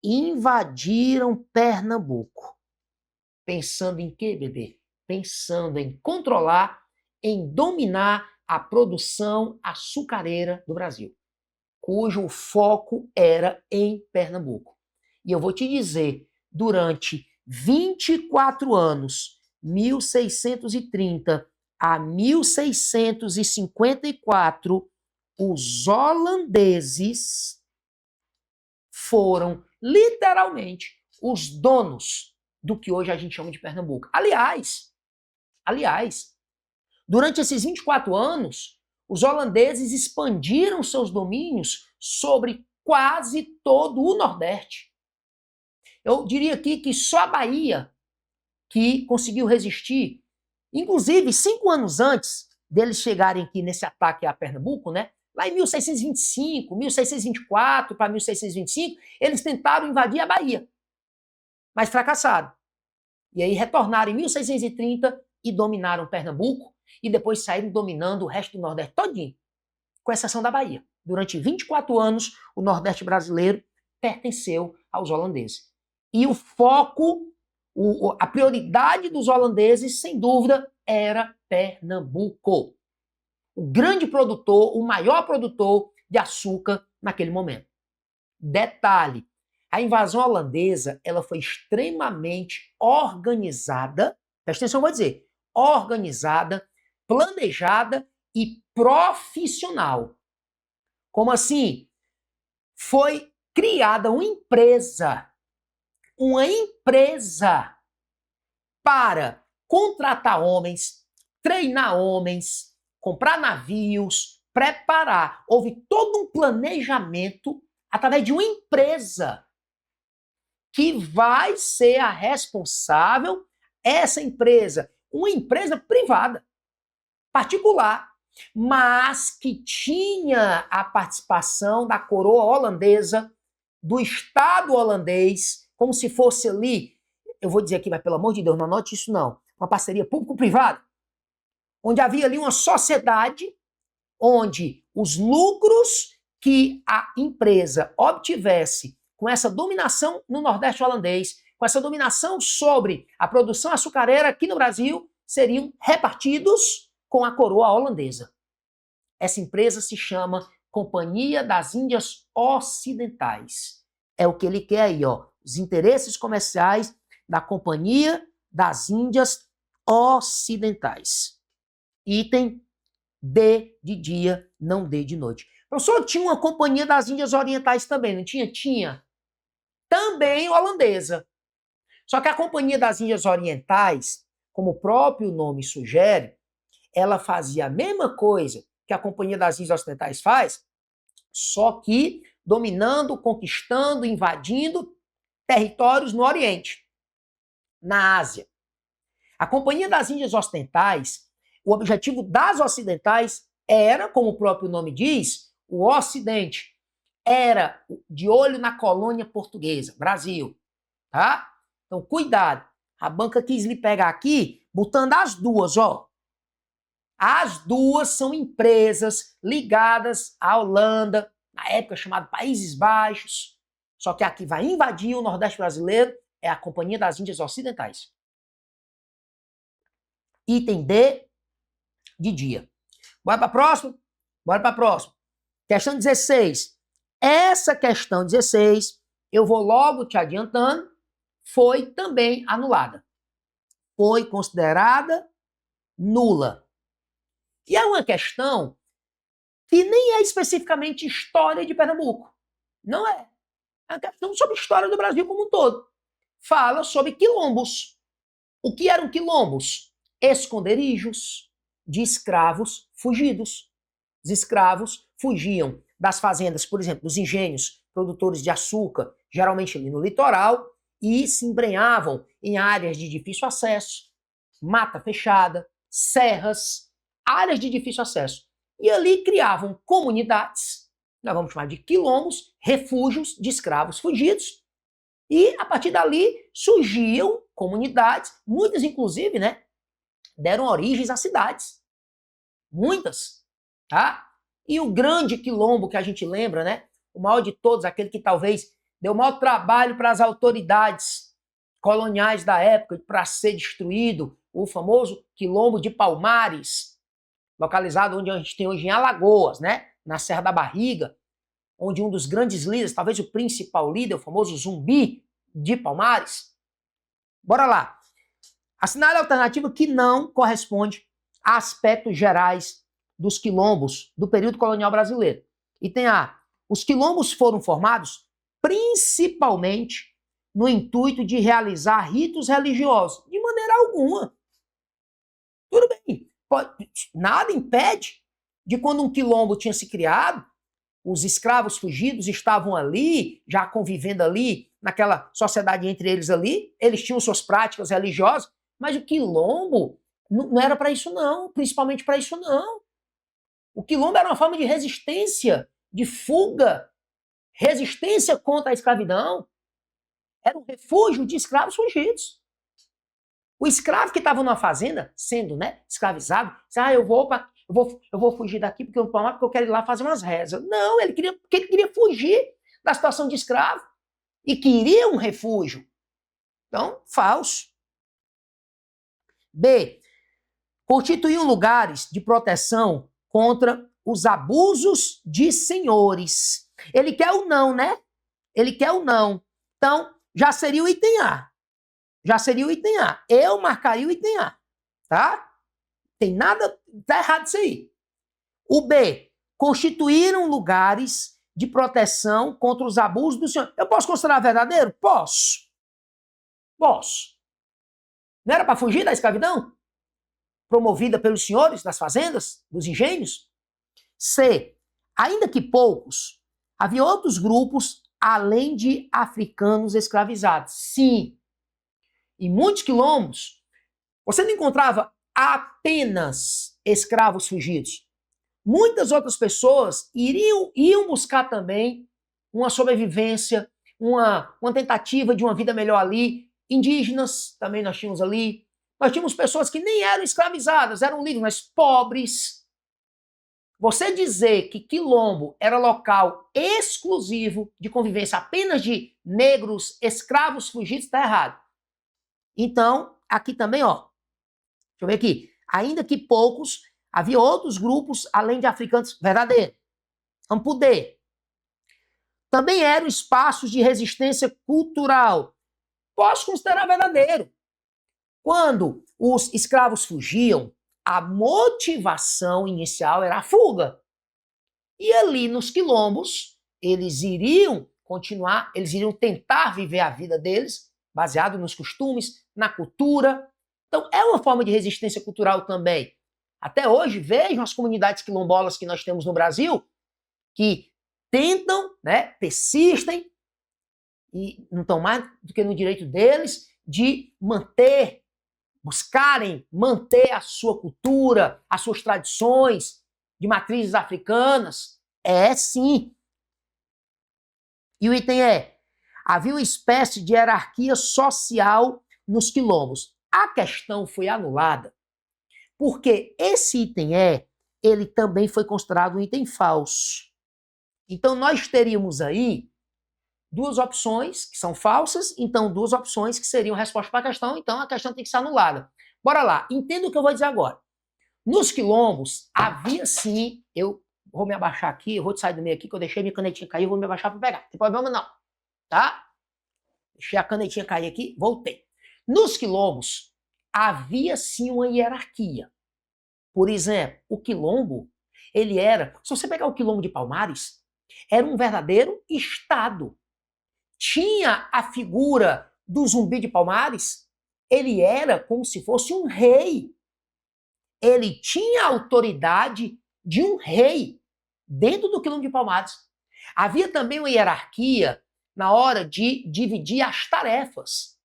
invadiram Pernambuco. Pensando em quê, bebê? Pensando em controlar, em dominar a produção açucareira do Brasil, cujo foco era em Pernambuco. E eu vou te dizer, durante 24 anos, 1630 a 1654, os holandeses foram literalmente os donos do que hoje a gente chama de Pernambuco. Aliás, durante esses 24 anos, os holandeses expandiram seus domínios sobre quase todo o Nordeste. Eu diria aqui que só a Bahia que conseguiu resistir, inclusive 5 anos antes deles chegarem aqui nesse ataque a Pernambuco, né? Lá em 1625, 1624 para 1625, eles tentaram invadir a Bahia, mas fracassaram. E aí retornaram em 1630 e dominaram Pernambuco e depois saíram dominando o resto do Nordeste todinho, com exceção da Bahia. Durante 24 anos, o Nordeste brasileiro pertenceu aos holandeses. E o foco, a prioridade dos holandeses, sem dúvida, era Pernambuco. O grande produtor, o maior produtor de açúcar naquele momento. Detalhe, a invasão holandesa ela foi extremamente organizada, presta atenção, eu vou dizer, organizada, planejada e profissional. Como assim? Foi criada uma empresa para contratar homens, treinar homens, comprar navios, preparar. Houve todo um planejamento através de uma empresa que vai ser a responsável, essa empresa, uma empresa privada, particular, mas que tinha a participação da coroa holandesa, do Estado holandês, como se fosse ali, eu vou dizer aqui, mas pelo amor de Deus, não anote isso não, uma parceria público-privada, onde havia ali uma sociedade, onde os lucros que a empresa obtivesse com essa dominação no Nordeste holandês, com essa dominação sobre a produção açucareira aqui no Brasil, seriam repartidos com a coroa holandesa. Essa empresa se chama Companhia das Índias Ocidentais. É o que ele quer aí, ó, os interesses comerciais da Companhia das Índias Ocidentais. Item D de dia, não D de noite. Professor, tinha uma Companhia das Índias Orientais também, não tinha? Tinha. Também holandesa. Só que a Companhia das Índias Orientais, como o próprio nome sugere, ela fazia a mesma coisa que a Companhia das Índias Ocidentais faz, só que dominando, conquistando, invadindo territórios no Oriente, na Ásia. A Companhia das Índias Ocidentais, o objetivo das ocidentais era, como o próprio nome diz, o Ocidente. Era de olho na colônia portuguesa, Brasil. Tá? Então, cuidado. A banca quis lhe pegar aqui, botando as duas, ó. As duas são empresas ligadas à Holanda, na época chamada Países Baixos. Só que aqui vai invadir o Nordeste brasileiro é a Companhia das Índias Ocidentais. Item D de dia. Bora para a próxima? Bora para a próxima. Questão 16. Essa questão 16, eu vou logo te adiantando, foi também anulada. Foi considerada nula. E é uma questão que nem é especificamente história de Pernambuco. Não é. É uma questão sobre história do Brasil como um todo. Fala sobre quilombos. O que eram quilombos? Esconderijos de escravos fugidos. Os escravos fugiam das fazendas, por exemplo, dos engenhos produtores de açúcar, geralmente ali no litoral, e se embrenhavam em áreas de difícil acesso, mata fechada, serras, áreas de difícil acesso. E ali criavam comunidades, nós vamos chamar de quilombos, refúgios de escravos fugidos, e a partir dali surgiam comunidades, muitas inclusive, né, deram origens a cidades. Muitas, tá? E o grande quilombo que a gente lembra, né, o maior de todos, aquele que talvez deu o maior trabalho para as autoridades coloniais da época para ser destruído, o famoso quilombo de Palmares, localizado onde a gente tem hoje em Alagoas, né, na Serra da Barriga, onde um dos grandes líderes, talvez o principal líder, o famoso Zumbi de Palmares. Bora lá. Assinale a alternativa que não corresponde a aspectos gerais dos quilombos do período colonial brasileiro. Item A. Os quilombos foram formados principalmente no intuito de realizar ritos religiosos. De maneira alguma. Tudo bem. Nada impede de quando um quilombo tinha se criado, os escravos fugidos estavam ali, já convivendo ali, naquela sociedade entre eles ali, eles tinham suas práticas religiosas, mas o quilombo não era para isso não, principalmente para isso não. O quilombo era uma forma de resistência, de fuga, resistência contra a escravidão. Era um refúgio de escravos fugidos. O escravo que estava numa fazenda, sendo, né, escravizado, disse, eu vou fugir daqui porque eu quero ir lá fazer umas rezas. Não, ele queria fugir da situação de escravo e queria um refúgio. Então, falso. B. Constituíam lugares de proteção contra os abusos de senhores. Ele quer o não, né? Ele quer o não. Então, já seria o item A. Já seria o item A. Eu marcaria o item A. Tá? Tem nada, tá errado isso aí. O B. Constituíram lugares de proteção contra os abusos do senhor. Eu posso considerar verdadeiro? Posso. Posso. Não era para fugir da escravidão? Promovida pelos senhores das fazendas, dos engenhos? C. Ainda que poucos, havia outros grupos além de africanos escravizados. Sim. Em muitos quilombos, você não encontrava apenas escravos fugidos. Muitas outras pessoas iam buscar também uma sobrevivência, uma tentativa de uma vida melhor ali. Indígenas também nós tínhamos ali. Nós tínhamos pessoas que nem eram escravizadas, eram livres, mas pobres. Você dizer que quilombo era local exclusivo de convivência apenas de negros, escravos fugidos, está errado. Então, aqui também, ó. Deixa eu ver aqui. Ainda que poucos, havia outros grupos além de africanos. Verdadeiro. Vamos pro D. Também eram espaços de resistência cultural. Posso considerar verdadeiro. Quando os escravos fugiam, a motivação inicial era a fuga. E ali nos quilombos, eles iriam continuar, eles iriam tentar viver a vida deles, baseado nos costumes, na cultura. Então, é uma forma de resistência cultural também. Até hoje, vejam as comunidades quilombolas que nós temos no Brasil, que tentam, né, persistem, e não estão mais do que no direito deles, de buscarem manter a sua cultura, as suas tradições de matrizes africanas. É sim. E o item é, havia uma espécie de hierarquia social nos quilombos. A questão foi anulada porque esse item ele também foi considerado um item falso. Então nós teríamos aí duas opções que são falsas, então duas opções que seriam resposta para a questão, então a questão tem que ser anulada. Bora lá, entenda o que eu vou dizer agora. Nos quilombos havia sim, eu vou me abaixar aqui, eu vou sair do meio aqui, que eu deixei minha canetinha cair, eu vou me abaixar para pegar, não tem problema não, tá? Deixei a canetinha cair aqui, voltei. Nos quilombos havia sim uma hierarquia. Por exemplo, o quilombo, Ele era, se você pegar o Quilombo de Palmares, era um verdadeiro estado. Tinha a figura do Zumbi de Palmares, ele era como se fosse um rei. Ele tinha a autoridade de um rei dentro do Quilombo de Palmares. Havia também uma hierarquia na hora de dividir as tarefas.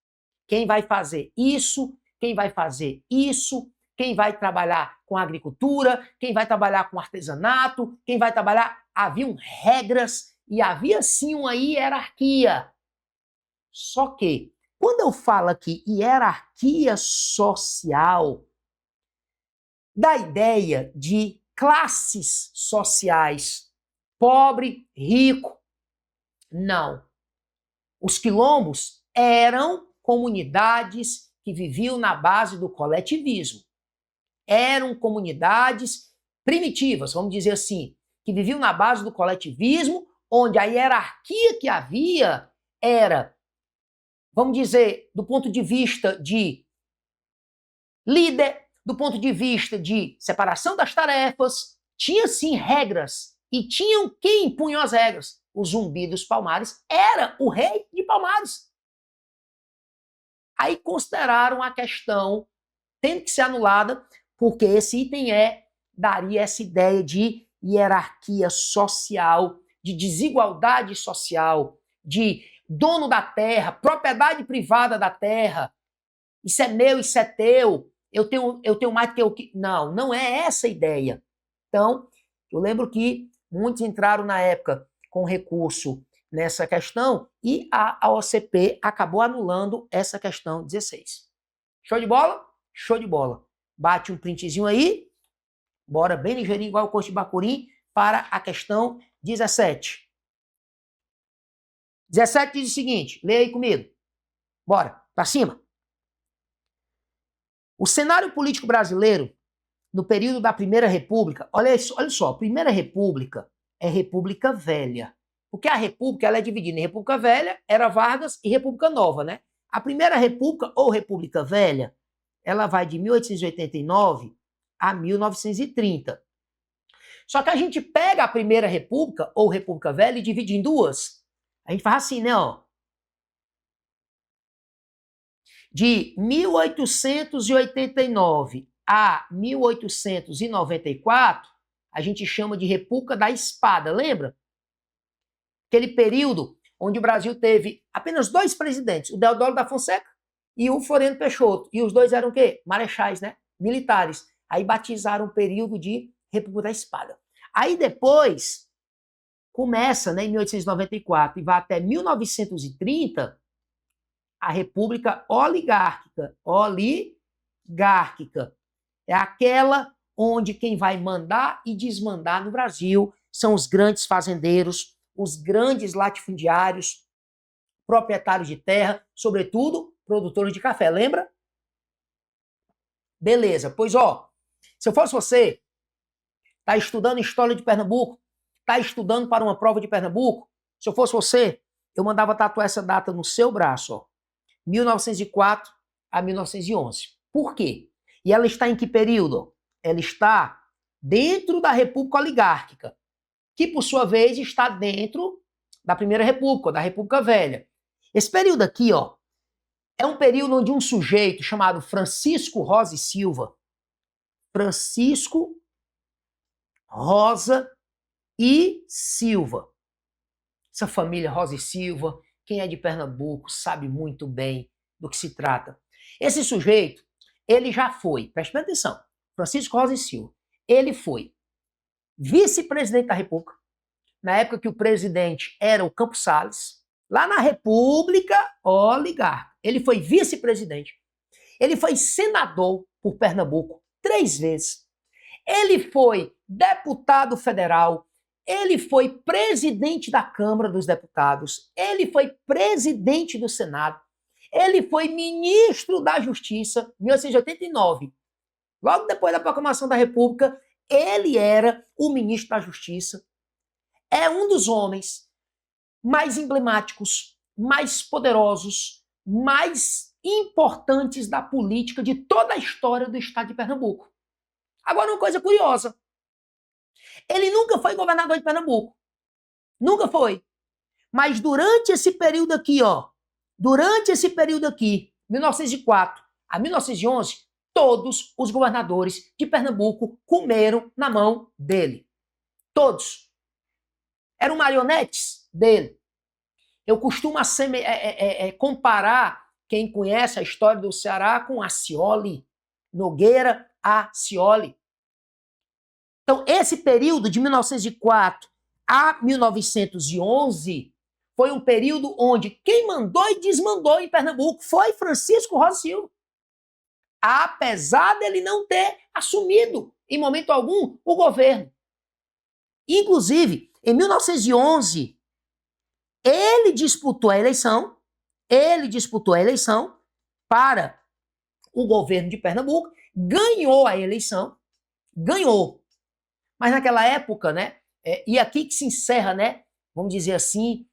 Quem vai fazer isso, quem vai fazer isso, quem vai trabalhar com agricultura, quem vai trabalhar com artesanato, quem vai trabalhar... Haviam regras e havia sim uma hierarquia. Só que, quando eu falo aqui hierarquia social, da ideia de classes sociais, pobre, rico, não. Os quilombos eram comunidades que viviam na base do coletivismo. Eram comunidades primitivas, vamos dizer assim, que viviam na base do coletivismo, onde a hierarquia que havia era, vamos dizer, do ponto de vista de líder, do ponto de vista de separação das tarefas, tinha sim regras, e tinham quem impunham as regras. O Zumbi dos Palmares era o rei de Palmares. Aí consideraram a questão tendo que ser anulada, porque esse item daria essa ideia de hierarquia social, de desigualdade social, de dono da terra, propriedade privada da terra, isso é meu, isso é teu, eu tenho mais do que eu... Não, não é essa a ideia. Então, eu lembro que muitos entraram na época com recurso nessa questão e a OCP acabou anulando essa questão 16. Show de bola? Show de bola. Bate um printzinho aí, bora bem ligeirinho, igual o curso de Bacurim, para a questão 17. 17 diz o seguinte, leia aí comigo. Bora, pra cima. O cenário político brasileiro, no período da Primeira República, olha só, Primeira República é República Velha. Porque a República ela é dividida em República Velha, Era Vargas e República Nova, né? A Primeira República, ou República Velha, ela vai de 1889 a 1930. Só que a gente pega a Primeira República, ou República Velha, e divide em duas. A gente faz assim, né, ó. De 1889 a 1894, a gente chama de República da Espada, lembra? Aquele período onde o Brasil teve apenas 2 presidentes, o Deodoro da Fonseca e o Floriano Peixoto. E os dois eram o quê? Marechais, né? Militares. Aí batizaram o período de República da Espada. Aí depois, começa, né, em 1894 e vai até 1930, a República Oligárquica. Oligárquica. É aquela onde quem vai mandar e desmandar no Brasil são os grandes fazendeiros, os grandes latifundiários, proprietários de terra, sobretudo produtores de café, lembra? Beleza, pois ó, se eu fosse você, tá estudando História de Pernambuco, tá estudando para uma prova de Pernambuco, se eu fosse você, eu mandava tatuar essa data no seu braço, ó, 1904 a 1911. Por quê? E ela está em que período? Ela está dentro da República Oligárquica, que, por sua vez, está dentro da Primeira República, da República Velha. Esse período aqui, ó, é um período onde um sujeito chamado Francisco Rosa e Silva, Francisco Rosa e Silva, essa família Rosa e Silva, quem é de Pernambuco sabe muito bem do que se trata. Esse sujeito, ele já foi, preste bem atenção, Francisco Rosa e Silva, ele foi vice-presidente da República, na época que o presidente era o Campos Salles, lá na República Oligárquica. Ele foi vice-presidente. Ele foi senador por Pernambuco 3 vezes. Ele foi deputado federal. Ele foi presidente da Câmara dos Deputados. Ele foi presidente do Senado. Ele foi ministro da Justiça em 1889. Logo depois da proclamação da República, ele era o ministro da Justiça. É um dos homens mais emblemáticos, mais poderosos, mais importantes da política de toda a história do estado de Pernambuco. Agora, uma coisa curiosa. Ele nunca foi governador de Pernambuco. Nunca foi. Mas durante esse período aqui, ó, durante esse período aqui, 1904 a 1911, todos os governadores de Pernambuco comeram na mão dele. Todos. Eram marionetes dele. Eu costumo comparar, quem conhece a história do Ceará, com Acioli, Nogueira Acioli. Então, esse período de 1904 a 1911 foi um período onde quem mandou e desmandou em Pernambuco foi Francisco Rosa Silva. Apesar dele não ter assumido, em momento algum, o governo. Inclusive, em 1911, ele disputou a eleição para o governo de Pernambuco, ganhou a eleição, ganhou. Mas naquela época, né, e aqui que se encerra, né, vamos dizer assim,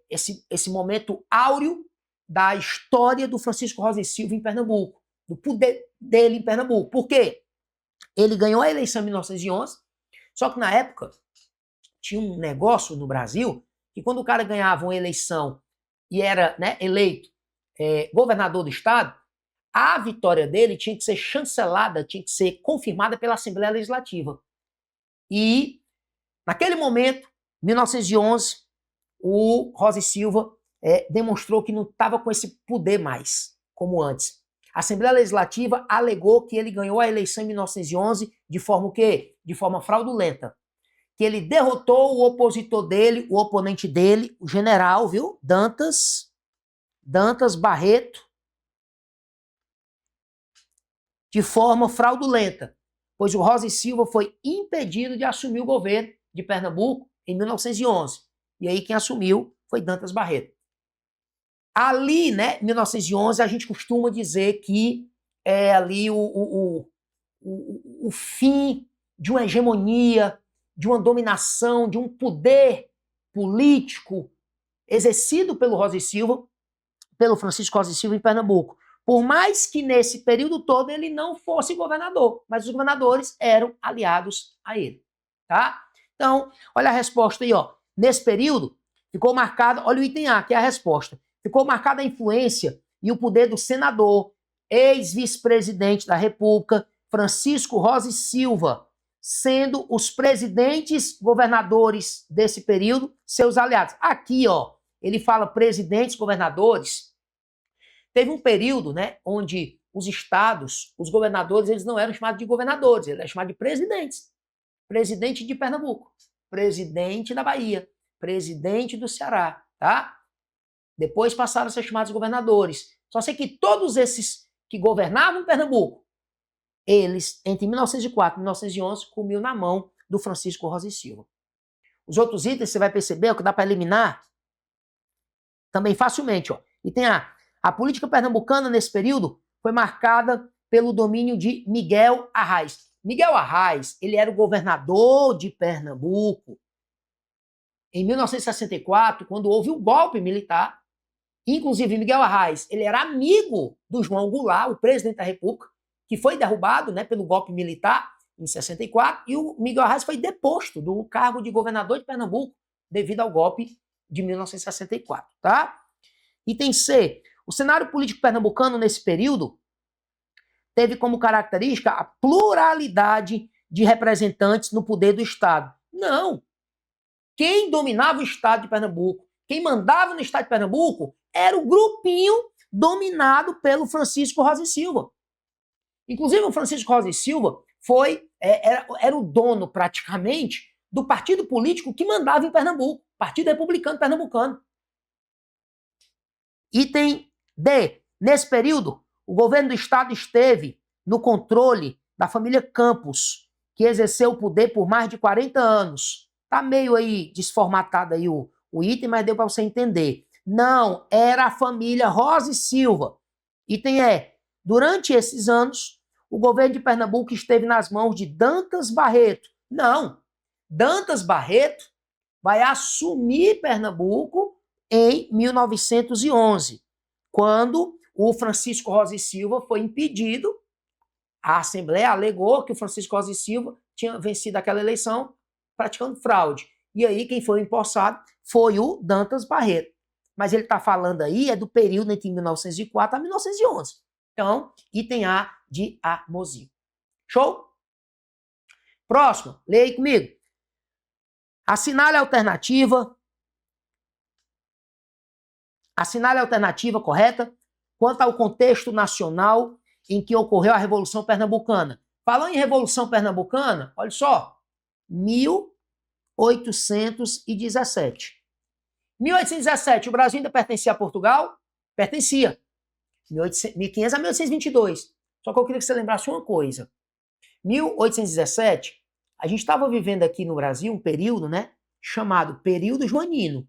esse momento áureo da história do Francisco Rosa e Silva em Pernambuco, do poder dele em Pernambuco. Por quê? Ele ganhou a eleição em 1911, só que na época tinha um negócio no Brasil que quando o cara ganhava uma eleição e era, né, eleito governador do estado, a vitória dele tinha que ser chancelada, tinha que ser confirmada pela Assembleia Legislativa. E, naquele momento, 1911, o Rosa e Silva demonstrou que não estava com esse poder mais, como antes. A Assembleia Legislativa alegou que ele ganhou a eleição em 1911 de forma o quê? De forma fraudulenta. Que ele derrotou o opositor dele, o oponente dele, o general, viu? Dantas Barreto, de forma fraudulenta, pois o Rosa e Silva foi impedido de assumir o governo de Pernambuco em 1911. E aí quem assumiu foi Dantas Barreto. Ali, né, 1911, a gente costuma dizer que é ali o fim de uma hegemonia, de uma dominação, de um poder político exercido pelo Rosa e Silva, pelo Francisco Rosa e Silva em Pernambuco. Por mais que nesse período todo ele não fosse governador, mas os governadores eram aliados a ele, tá? Então, olha a resposta aí, ó. Nesse período, ficou marcada, olha o item A, que é a resposta. Ficou marcada a influência e o poder do senador, ex-vice-presidente da República, Francisco Rosa e Silva, sendo os presidentes governadores desse período seus aliados. Aqui, ó, ele fala presidentes governadores. Teve um período, né, onde os estados, os governadores, eles não eram chamados de governadores, eles eram chamados de presidentes. Presidente de Pernambuco, presidente da Bahia, presidente do Ceará, tá? Depois passaram a ser chamados governadores. Só sei que todos esses que governavam Pernambuco, eles, entre 1904 e 1911, comiam na mão do Francisco Rosa e Silva. Os outros itens, você vai perceber, o que dá para eliminar também facilmente, ó. E tem a política pernambucana nesse período foi marcada pelo domínio de Miguel Arraes. Miguel Arraes, ele era o governador de Pernambuco em 1964, quando houve o golpe militar. Inclusive, Miguel Arraes, ele era amigo do João Goulart, o presidente da República, que foi derrubado, né, pelo golpe militar em 64, e o Miguel Arraes foi deposto do cargo de governador de Pernambuco devido ao golpe de 1964, tá? Item C. O cenário político pernambucano nesse período teve como característica a pluralidade de representantes no poder do Estado. Não. Quem dominava o Estado de Pernambuco, quem mandava no Estado de Pernambuco, era o grupinho dominado pelo Francisco Rosa e Silva. Inclusive, o Francisco Rosa e Silva era o dono, praticamente, do partido político que mandava em Pernambuco, Partido Republicano Pernambucano. Item D. Nesse período, o governo do Estado esteve no controle da família Campos, que exerceu o poder por mais de 40 anos. Tá meio aí desformatado aí o item, mas deu para você entender. Não, era a família Rosa e Silva. Item E. Durante esses anos, o governo de Pernambuco esteve nas mãos de Dantas Barreto. Não, Dantas Barreto vai assumir Pernambuco em 1911, quando o Francisco Rosa e Silva foi impedido. A Assembleia alegou que o Francisco Rosa e Silva tinha vencido aquela eleição praticando fraude. E aí quem foi empossado foi o Dantas Barreto. Mas ele está falando aí é do período entre 1904 a 1911. Então, item A de Amosinho. Show? Próximo, leia aí comigo. Assinale a alternativa. Assinale a alternativa correta quanto ao contexto nacional em que ocorreu a Revolução Pernambucana. Falando em Revolução Pernambucana, olha só, 1817. 1817, o Brasil ainda pertencia a Portugal? Pertencia. 1500 a 1822. Só que eu queria que você lembrasse uma coisa. 1817, a gente estava vivendo aqui no Brasil um período, né, chamado período joanino.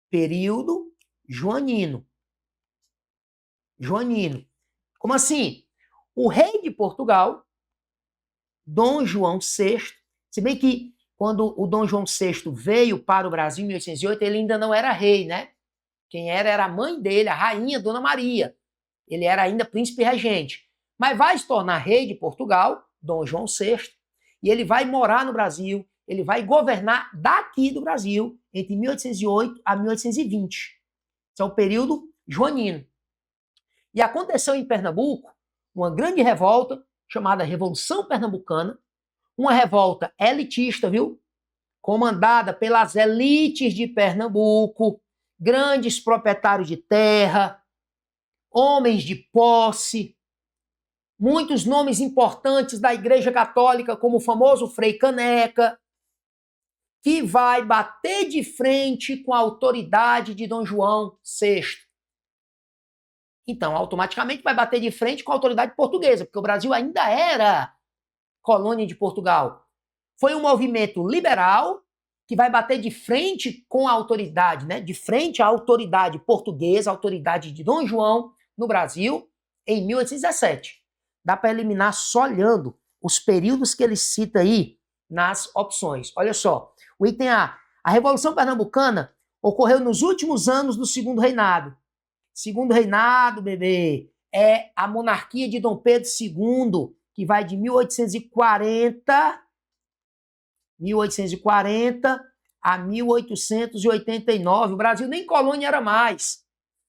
Período joanino. Joanino. Como assim? O rei de Portugal, Dom João VI, se bem que quando o Dom João VI veio para o Brasil em 1808, ele ainda não era rei, né? Quem era a mãe dele, a rainha Dona Maria. Ele era ainda príncipe regente. Mas vai se tornar rei de Portugal, Dom João VI, e ele vai morar no Brasil, ele vai governar daqui do Brasil entre 1808 a 1820. Esse é o período joanino. E aconteceu em Pernambuco uma grande revolta chamada Revolução Pernambucana, uma revolta elitista, viu? Comandada pelas elites de Pernambuco, grandes proprietários de terra, homens de posse, muitos nomes importantes da Igreja Católica, como o famoso Frei Caneca, que vai bater de frente com a autoridade de Dom João VI. Então, automaticamente vai bater de frente com a autoridade portuguesa, porque o Brasil ainda era colônia de Portugal. Foi um movimento liberal que vai bater de frente com a autoridade, né? De frente à autoridade portuguesa, a autoridade de Dom João no Brasil, em 1817. Dá para eliminar só olhando os períodos que ele cita aí nas opções. Olha só, o item A. A Revolução Pernambucana ocorreu nos últimos anos do Segundo Reinado. Segundo Reinado, bebê, é a monarquia de Dom Pedro II, que vai de 1840 a 1889. O Brasil nem colônia era mais.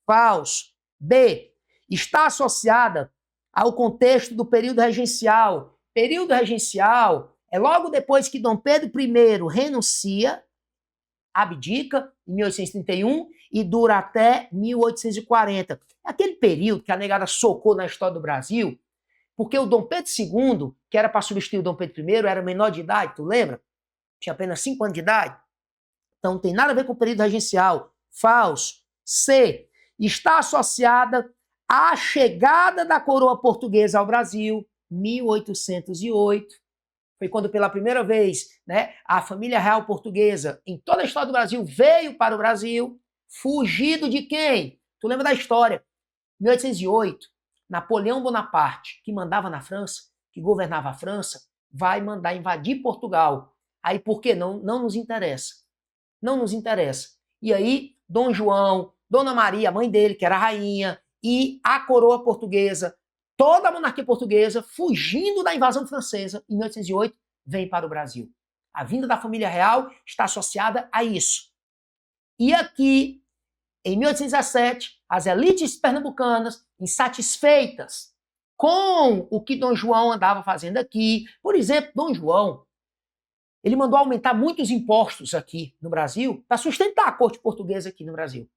Falso. B. Está associada ao contexto do período regencial. Período regencial é logo depois que Dom Pedro I renuncia, abdica, em 1831, e dura até 1840. É aquele período que a negada socou na história do Brasil, porque o Dom Pedro II, que era para substituir o Dom Pedro I, era menor de idade, tu lembra? Tinha apenas 5 anos de idade. Então não tem nada a ver com o período regencial. Falso. C. Está associada à chegada da coroa portuguesa ao Brasil, 1808. Foi quando pela primeira vez, né, a família real portuguesa, em toda a história do Brasil, veio para o Brasil, fugido de quem? Tu lembra da história? 1808, Napoleão Bonaparte, que mandava na França, que governava a França, vai mandar invadir Portugal. Aí por que não? Não nos interessa. Não nos interessa. E aí, Dom João, Dona Maria, a mãe dele, que era a rainha, e a coroa portuguesa, toda a monarquia portuguesa, fugindo da invasão francesa, em 1808, vem para o Brasil. A vinda da família real está associada a isso. E aqui, em 1817, as elites pernambucanas, insatisfeitas com o que Dom João andava fazendo aqui, por exemplo, Dom João, ele mandou aumentar muitos impostos aqui no Brasil para sustentar a corte portuguesa aqui no Brasil.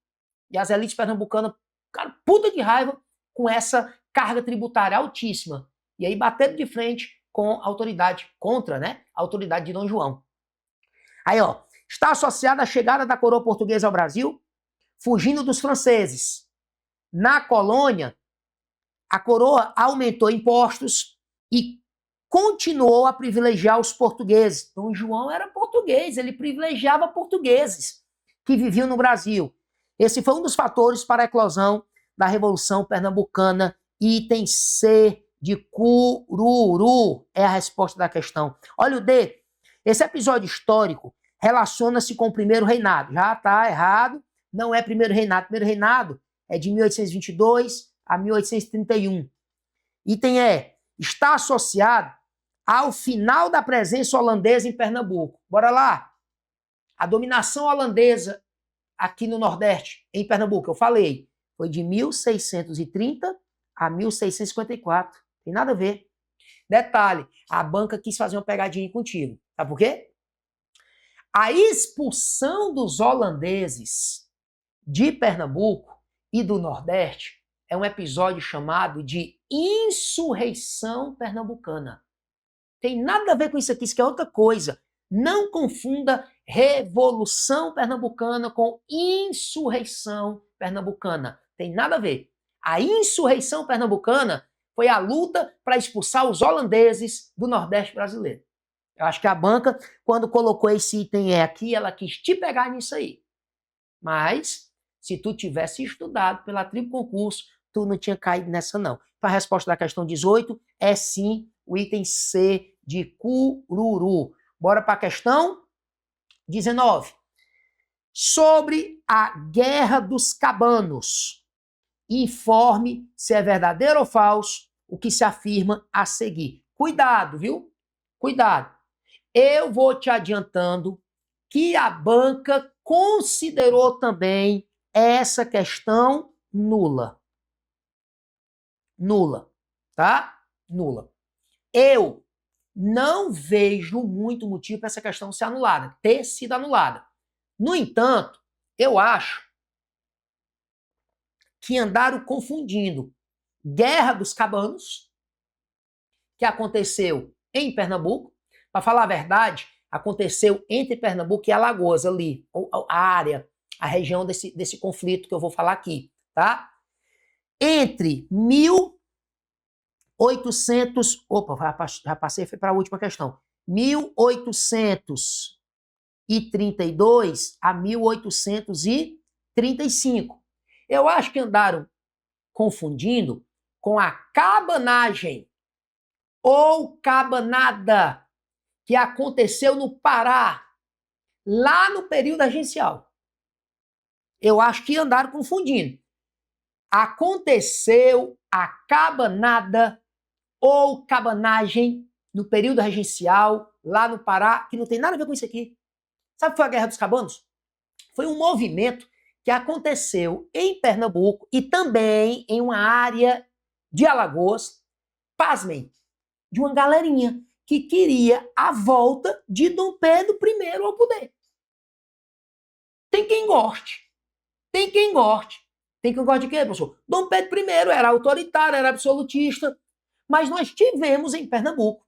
E as elites pernambucanas ficaram puta de raiva com essa carga tributária altíssima. E aí bateram de frente com a autoridade, contra, né, a autoridade de Dom João. Aí, ó, está associada à chegada da coroa portuguesa ao Brasil, fugindo dos franceses. Na colônia, a coroa aumentou impostos e continuou a privilegiar os portugueses. Dom João era português, ele privilegiava portugueses que viviam no Brasil. Esse foi um dos fatores para a eclosão da Revolução Pernambucana. Item C de Cururu é a resposta da questão. Olha o D. Esse episódio histórico relaciona-se com o primeiro reinado. Já está errado, não é primeiro reinado. Primeiro reinado é de 1822 a 1831. Item E. Está associado ao final da presença holandesa em Pernambuco. Bora lá. A dominação holandesa aqui no Nordeste, em Pernambuco, eu falei, foi de 1630 a 1654. Tem nada a ver. Detalhe, a banca quis fazer uma pegadinha contigo. Sabe por quê? A expulsão dos holandeses de Pernambuco e do Nordeste é um episódio chamado de Insurreição Pernambucana. Tem nada a ver com isso aqui, isso aqui é outra coisa. Não confunda Revolução Pernambucana com Insurreição Pernambucana. Tem nada a ver. A Insurreição Pernambucana foi a luta para expulsar os holandeses do Nordeste brasileiro. Eu acho que a banca, quando colocou esse item aqui, ela quis te pegar nisso aí. Mas, se tu tivesse estudado pela Tribo Concurso, tu não tinha caído nessa não. Então, a resposta da questão 18 é sim o item C de cururu. Bora para a questão 19. Sobre a Guerra dos Cabanos. Informe se é verdadeiro ou falso o que se afirma a seguir. Cuidado, viu? Cuidado. Eu vou te adiantando que a banca considerou também essa questão nula. Nula, tá? Nula. Eu não vejo muito motivo para essa questão ser anulada, ter sido anulada. No entanto, eu acho que andaram confundindo Guerra dos Cabanos, que aconteceu em Pernambuco. Para falar a verdade, aconteceu entre Pernambuco e Alagoas, ali, a área, a região desse conflito que eu vou falar aqui, tá? Entre 1800... Opa, já passei, foi para a última questão. 1832 a 1835. Eu acho que andaram confundindo com a cabanagem ou cabanada que aconteceu no Pará, lá no período agencial. Eu acho que andaram confundindo. Aconteceu a cabanada ou cabanagem no período regencial, lá no Pará, que não tem nada a ver com isso aqui. Sabe o que foi a Guerra dos Cabanos? Foi um movimento que aconteceu em Pernambuco e também em uma área de Alagoas, pasmem, de uma galerinha que queria a volta de Dom Pedro I ao poder. Tem quem goste. Tem quem goste. Tem quem goste de quê, professor? Dom Pedro I era autoritário, era absolutista, mas nós tivemos em Pernambuco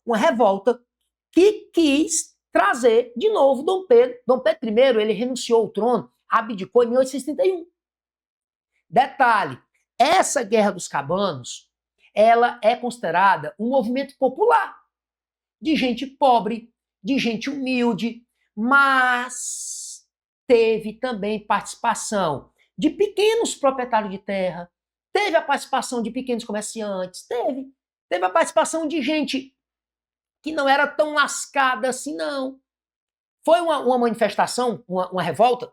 uma revolta que quis trazer de novo Dom Pedro. Dom Pedro I, ele renunciou ao trono, abdicou em 1831. Detalhe, essa Guerra dos Cabanos, ela é considerada um movimento popular, de gente pobre, de gente humilde, mas teve também participação de pequenos proprietários de terra, teve a participação de pequenos comerciantes, teve a participação de gente que não era tão lascada assim, não. Foi uma manifestação, uma revolta,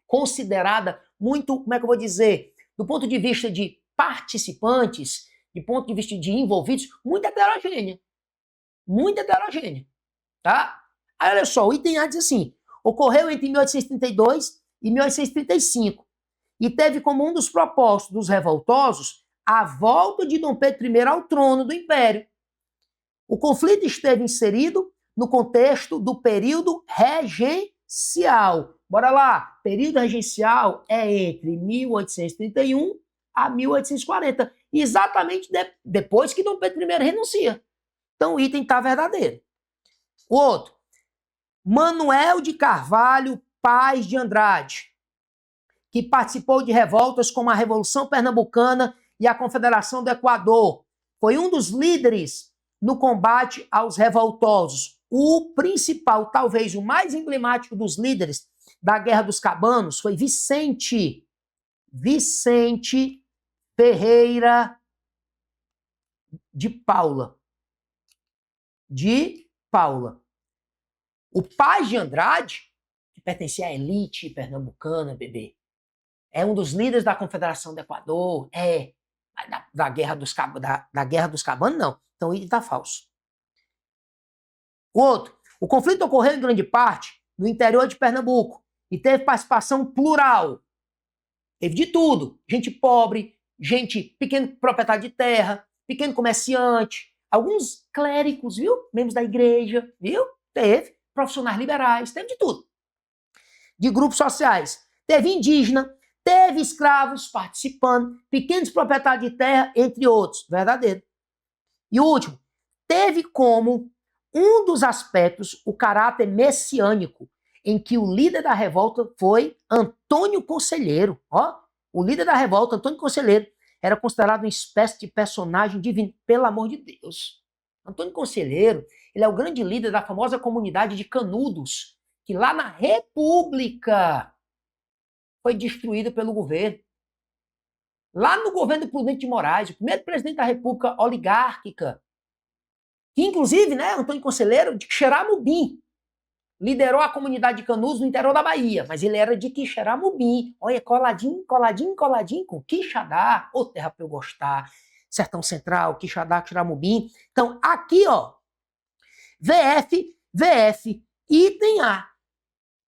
considerada muito, como é que eu vou dizer, do ponto de vista de participantes, de ponto de vista de envolvidos, muito heterogênea. Muito heterogênea, tá? Aí olha só, o item A diz assim, ocorreu entre 1832 e 1835 e teve como um dos propósitos dos revoltosos a volta de Dom Pedro I ao trono do Império. O conflito esteve inserido no contexto do período regencial. Bora lá, período regencial é entre 1831 a 1840, exatamente depois que Dom Pedro I renuncia. Então o item está verdadeiro. O outro, Manuel de Carvalho Paz de Andrade, que participou de revoltas como a Revolução Pernambucana e a Confederação do Equador. Foi um dos líderes no combate aos revoltosos. O principal, talvez o mais emblemático dos líderes da Guerra dos Cabanos foi Vicente Ferreira de Paula. O Paz de Andrade, que pertencia à elite pernambucana, bebê, é um dos líderes da Confederação do Equador, da Guerra dos Cabanos, não. Então ele está falso. O outro, o conflito ocorreu em grande parte no interior de Pernambuco e teve participação plural. Teve de tudo. Gente pobre, gente pequeno proprietário de terra, pequeno comerciante, alguns clérigos, viu? Membros da igreja, viu? Teve. Profissionais liberais, teve de tudo. De grupos sociais. Teve indígena, teve escravos participando, pequenos proprietários de terra, entre outros. Verdadeiro. E o último, teve como um dos aspectos o caráter messiânico, em que o líder da revolta foi Antônio Conselheiro. Ó, o líder da revolta, Antônio Conselheiro, era considerado uma espécie de personagem divino, pelo amor de Deus. Antônio Conselheiro, ele é o grande líder da famosa comunidade de Canudos, que lá na República foi destruída pelo governo. Lá no governo do Prudente de Moraes, o primeiro presidente da República oligárquica, que inclusive, né, Antônio Conselheiro, de Xeramubim, liderou a comunidade de Canudos no interior da Bahia, mas ele era de Quixeramobim. Olha, coladinho, coladinho, coladinho com Quixadá, ô terra pra eu gostar, Sertão Central, Quixadá, Quixeramobim. Então, aqui, ó, VF, item A,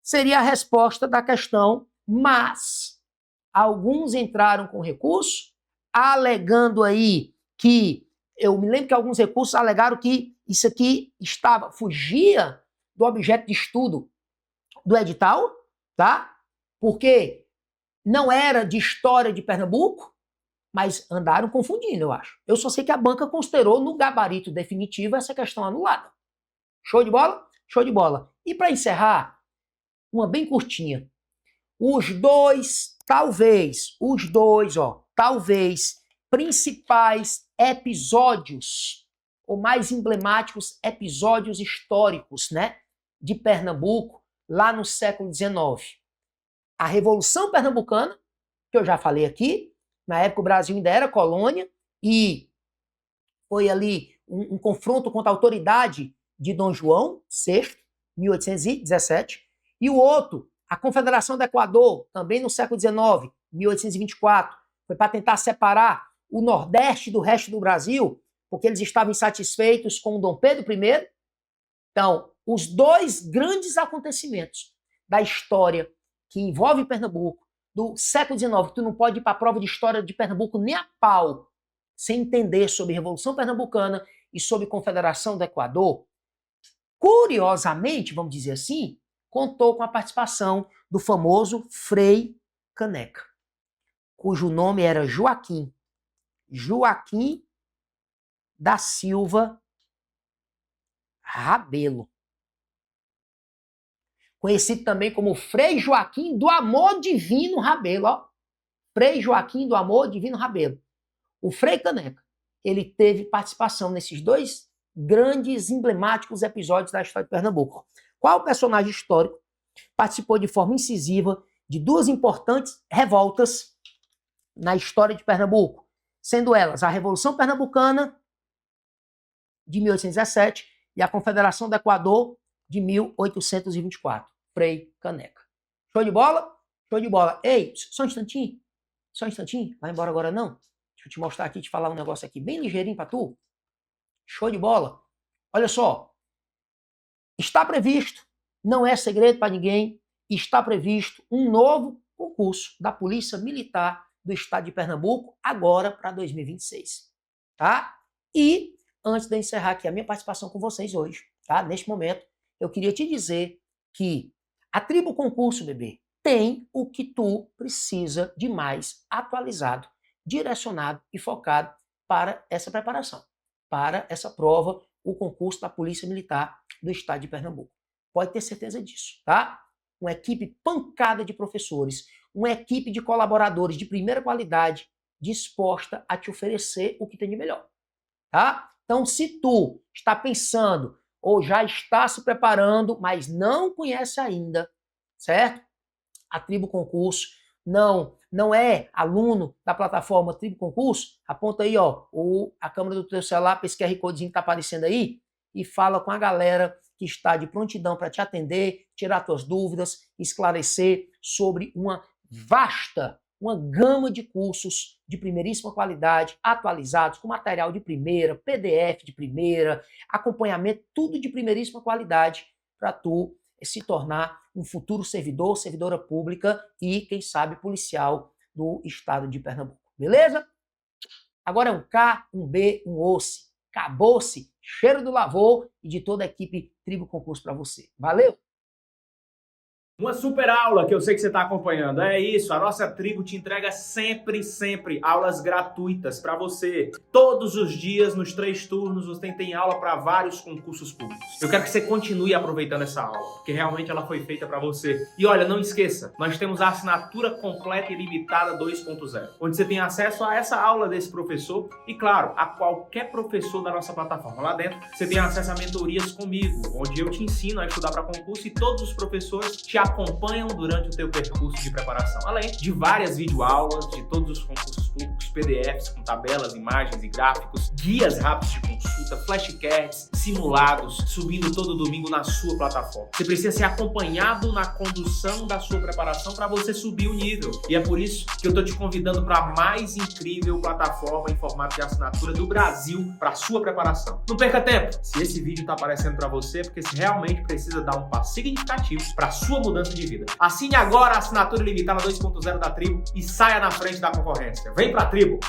seria a resposta da questão, mas alguns entraram com recurso, alegando aí que, eu me lembro que alguns recursos alegaram que isso aqui fugia do objeto de estudo do edital, tá? Porque não era de história de Pernambuco, mas andaram confundindo, eu acho. Eu só sei que a banca considerou no gabarito definitivo essa questão anulada. Show de bola? Show de bola. E para encerrar, uma bem curtinha. Os dois, talvez, principais episódios, ou mais emblemáticos episódios históricos, né, de Pernambuco, lá no século XIX. A Revolução Pernambucana, que eu já falei aqui, na época o Brasil ainda era colônia, e foi ali um confronto contra a autoridade de Dom João VI, 1817, e o outro, a Confederação do Equador, também no século XIX, 1824, foi para tentar separar o Nordeste do resto do Brasil, porque eles estavam insatisfeitos com o Dom Pedro I. Então, os dois grandes acontecimentos da história que envolvem Pernambuco, do século XIX, que tu não pode ir para a prova de história de Pernambuco nem a pau, sem entender sobre Revolução Pernambucana e sobre Confederação do Equador, curiosamente, vamos dizer assim, contou com a participação do famoso Frei Caneca, cujo nome era Joaquim da Silva Rabelo. Conhecido também como Frei Joaquim do Amor Divino Rabelo, ó. Frei Joaquim do Amor Divino Rabelo. O Frei Caneca, ele teve participação nesses dois grandes, emblemáticos episódios da história de Pernambuco. Qual personagem histórico participou de forma incisiva de duas importantes revoltas na história de Pernambuco, sendo elas a Revolução Pernambucana de 1817 e a Confederação do Equador de 1824. Frei Caneca. Show de bola? Show de bola. Ei, só um instantinho. Vai embora agora não? Deixa eu te mostrar aqui, te falar um negócio aqui bem ligeirinho pra tu. Show de bola. Olha só. Está previsto, não é segredo para ninguém, está previsto um novo concurso da Polícia Militar do Estado de Pernambuco, agora para 2026. Tá? E, antes de eu encerrar aqui a minha participação com vocês hoje, tá? Neste momento, eu queria te dizer que a Tribo Concurso, bebê, tem o que tu precisa de mais atualizado, direcionado e focado para essa preparação, para essa prova, o concurso da Polícia Militar do Estado de Pernambuco. Pode ter certeza disso, tá? Uma equipe pancada de professores, uma equipe de colaboradores de primeira qualidade disposta a te oferecer o que tem de melhor, tá? Então, se tu está pensando ou já está se preparando, mas não conhece ainda, certo? A Tribo Concurso, não é aluno da plataforma Tribo Concurso, aponta aí, ó, a câmera do teu celular para esse QR Codezinho que está aparecendo aí e fala com a galera que está de prontidão para te atender, tirar tuas dúvidas, esclarecer sobre uma vasta uma gama de cursos de primeiríssima qualidade, atualizados, com material de primeira, PDF de primeira, acompanhamento, tudo de primeiríssima qualidade para tu se tornar um futuro servidor, servidora pública e, quem sabe, policial do estado de Pernambuco. Beleza? Agora é um K, um B, um osse. Acabou-se. Cheiro do Lavô e de toda a equipe Tribo Concurso para você. Valeu! Uma super aula que eu sei que você está acompanhando. É isso, a nossa tribo te entrega sempre aulas gratuitas para você. Todos os dias, nos 3 turnos, você tem aula para vários concursos públicos. Eu quero que você continue aproveitando essa aula, porque realmente ela foi feita para você. E olha, não esqueça, nós temos a assinatura completa e limitada 2.0, onde você tem acesso a essa aula desse professor e, claro, a qualquer professor da nossa plataforma. Lá dentro, você tem acesso a mentorias comigo, onde eu te ensino a estudar para concurso e todos os professores te acompanham durante o teu percurso de preparação, além de várias videoaulas de todos os concursos públicos, PDFs com tabelas, imagens e gráficos, guias rápidos de consulta, flashcards, simulados, subindo todo domingo na sua plataforma. Você precisa ser acompanhado na condução da sua preparação para você subir o nível. E é por isso que eu estou te convidando para a mais incrível plataforma em formato de assinatura do Brasil para a sua preparação. Não perca tempo! Se esse vídeo está aparecendo para você, é porque você realmente precisa dar um passo significativo para a sua mudança de vida. Assine agora a assinatura limitada 2.0 da Tribo e saia na frente da concorrência. Vem pra Tribo!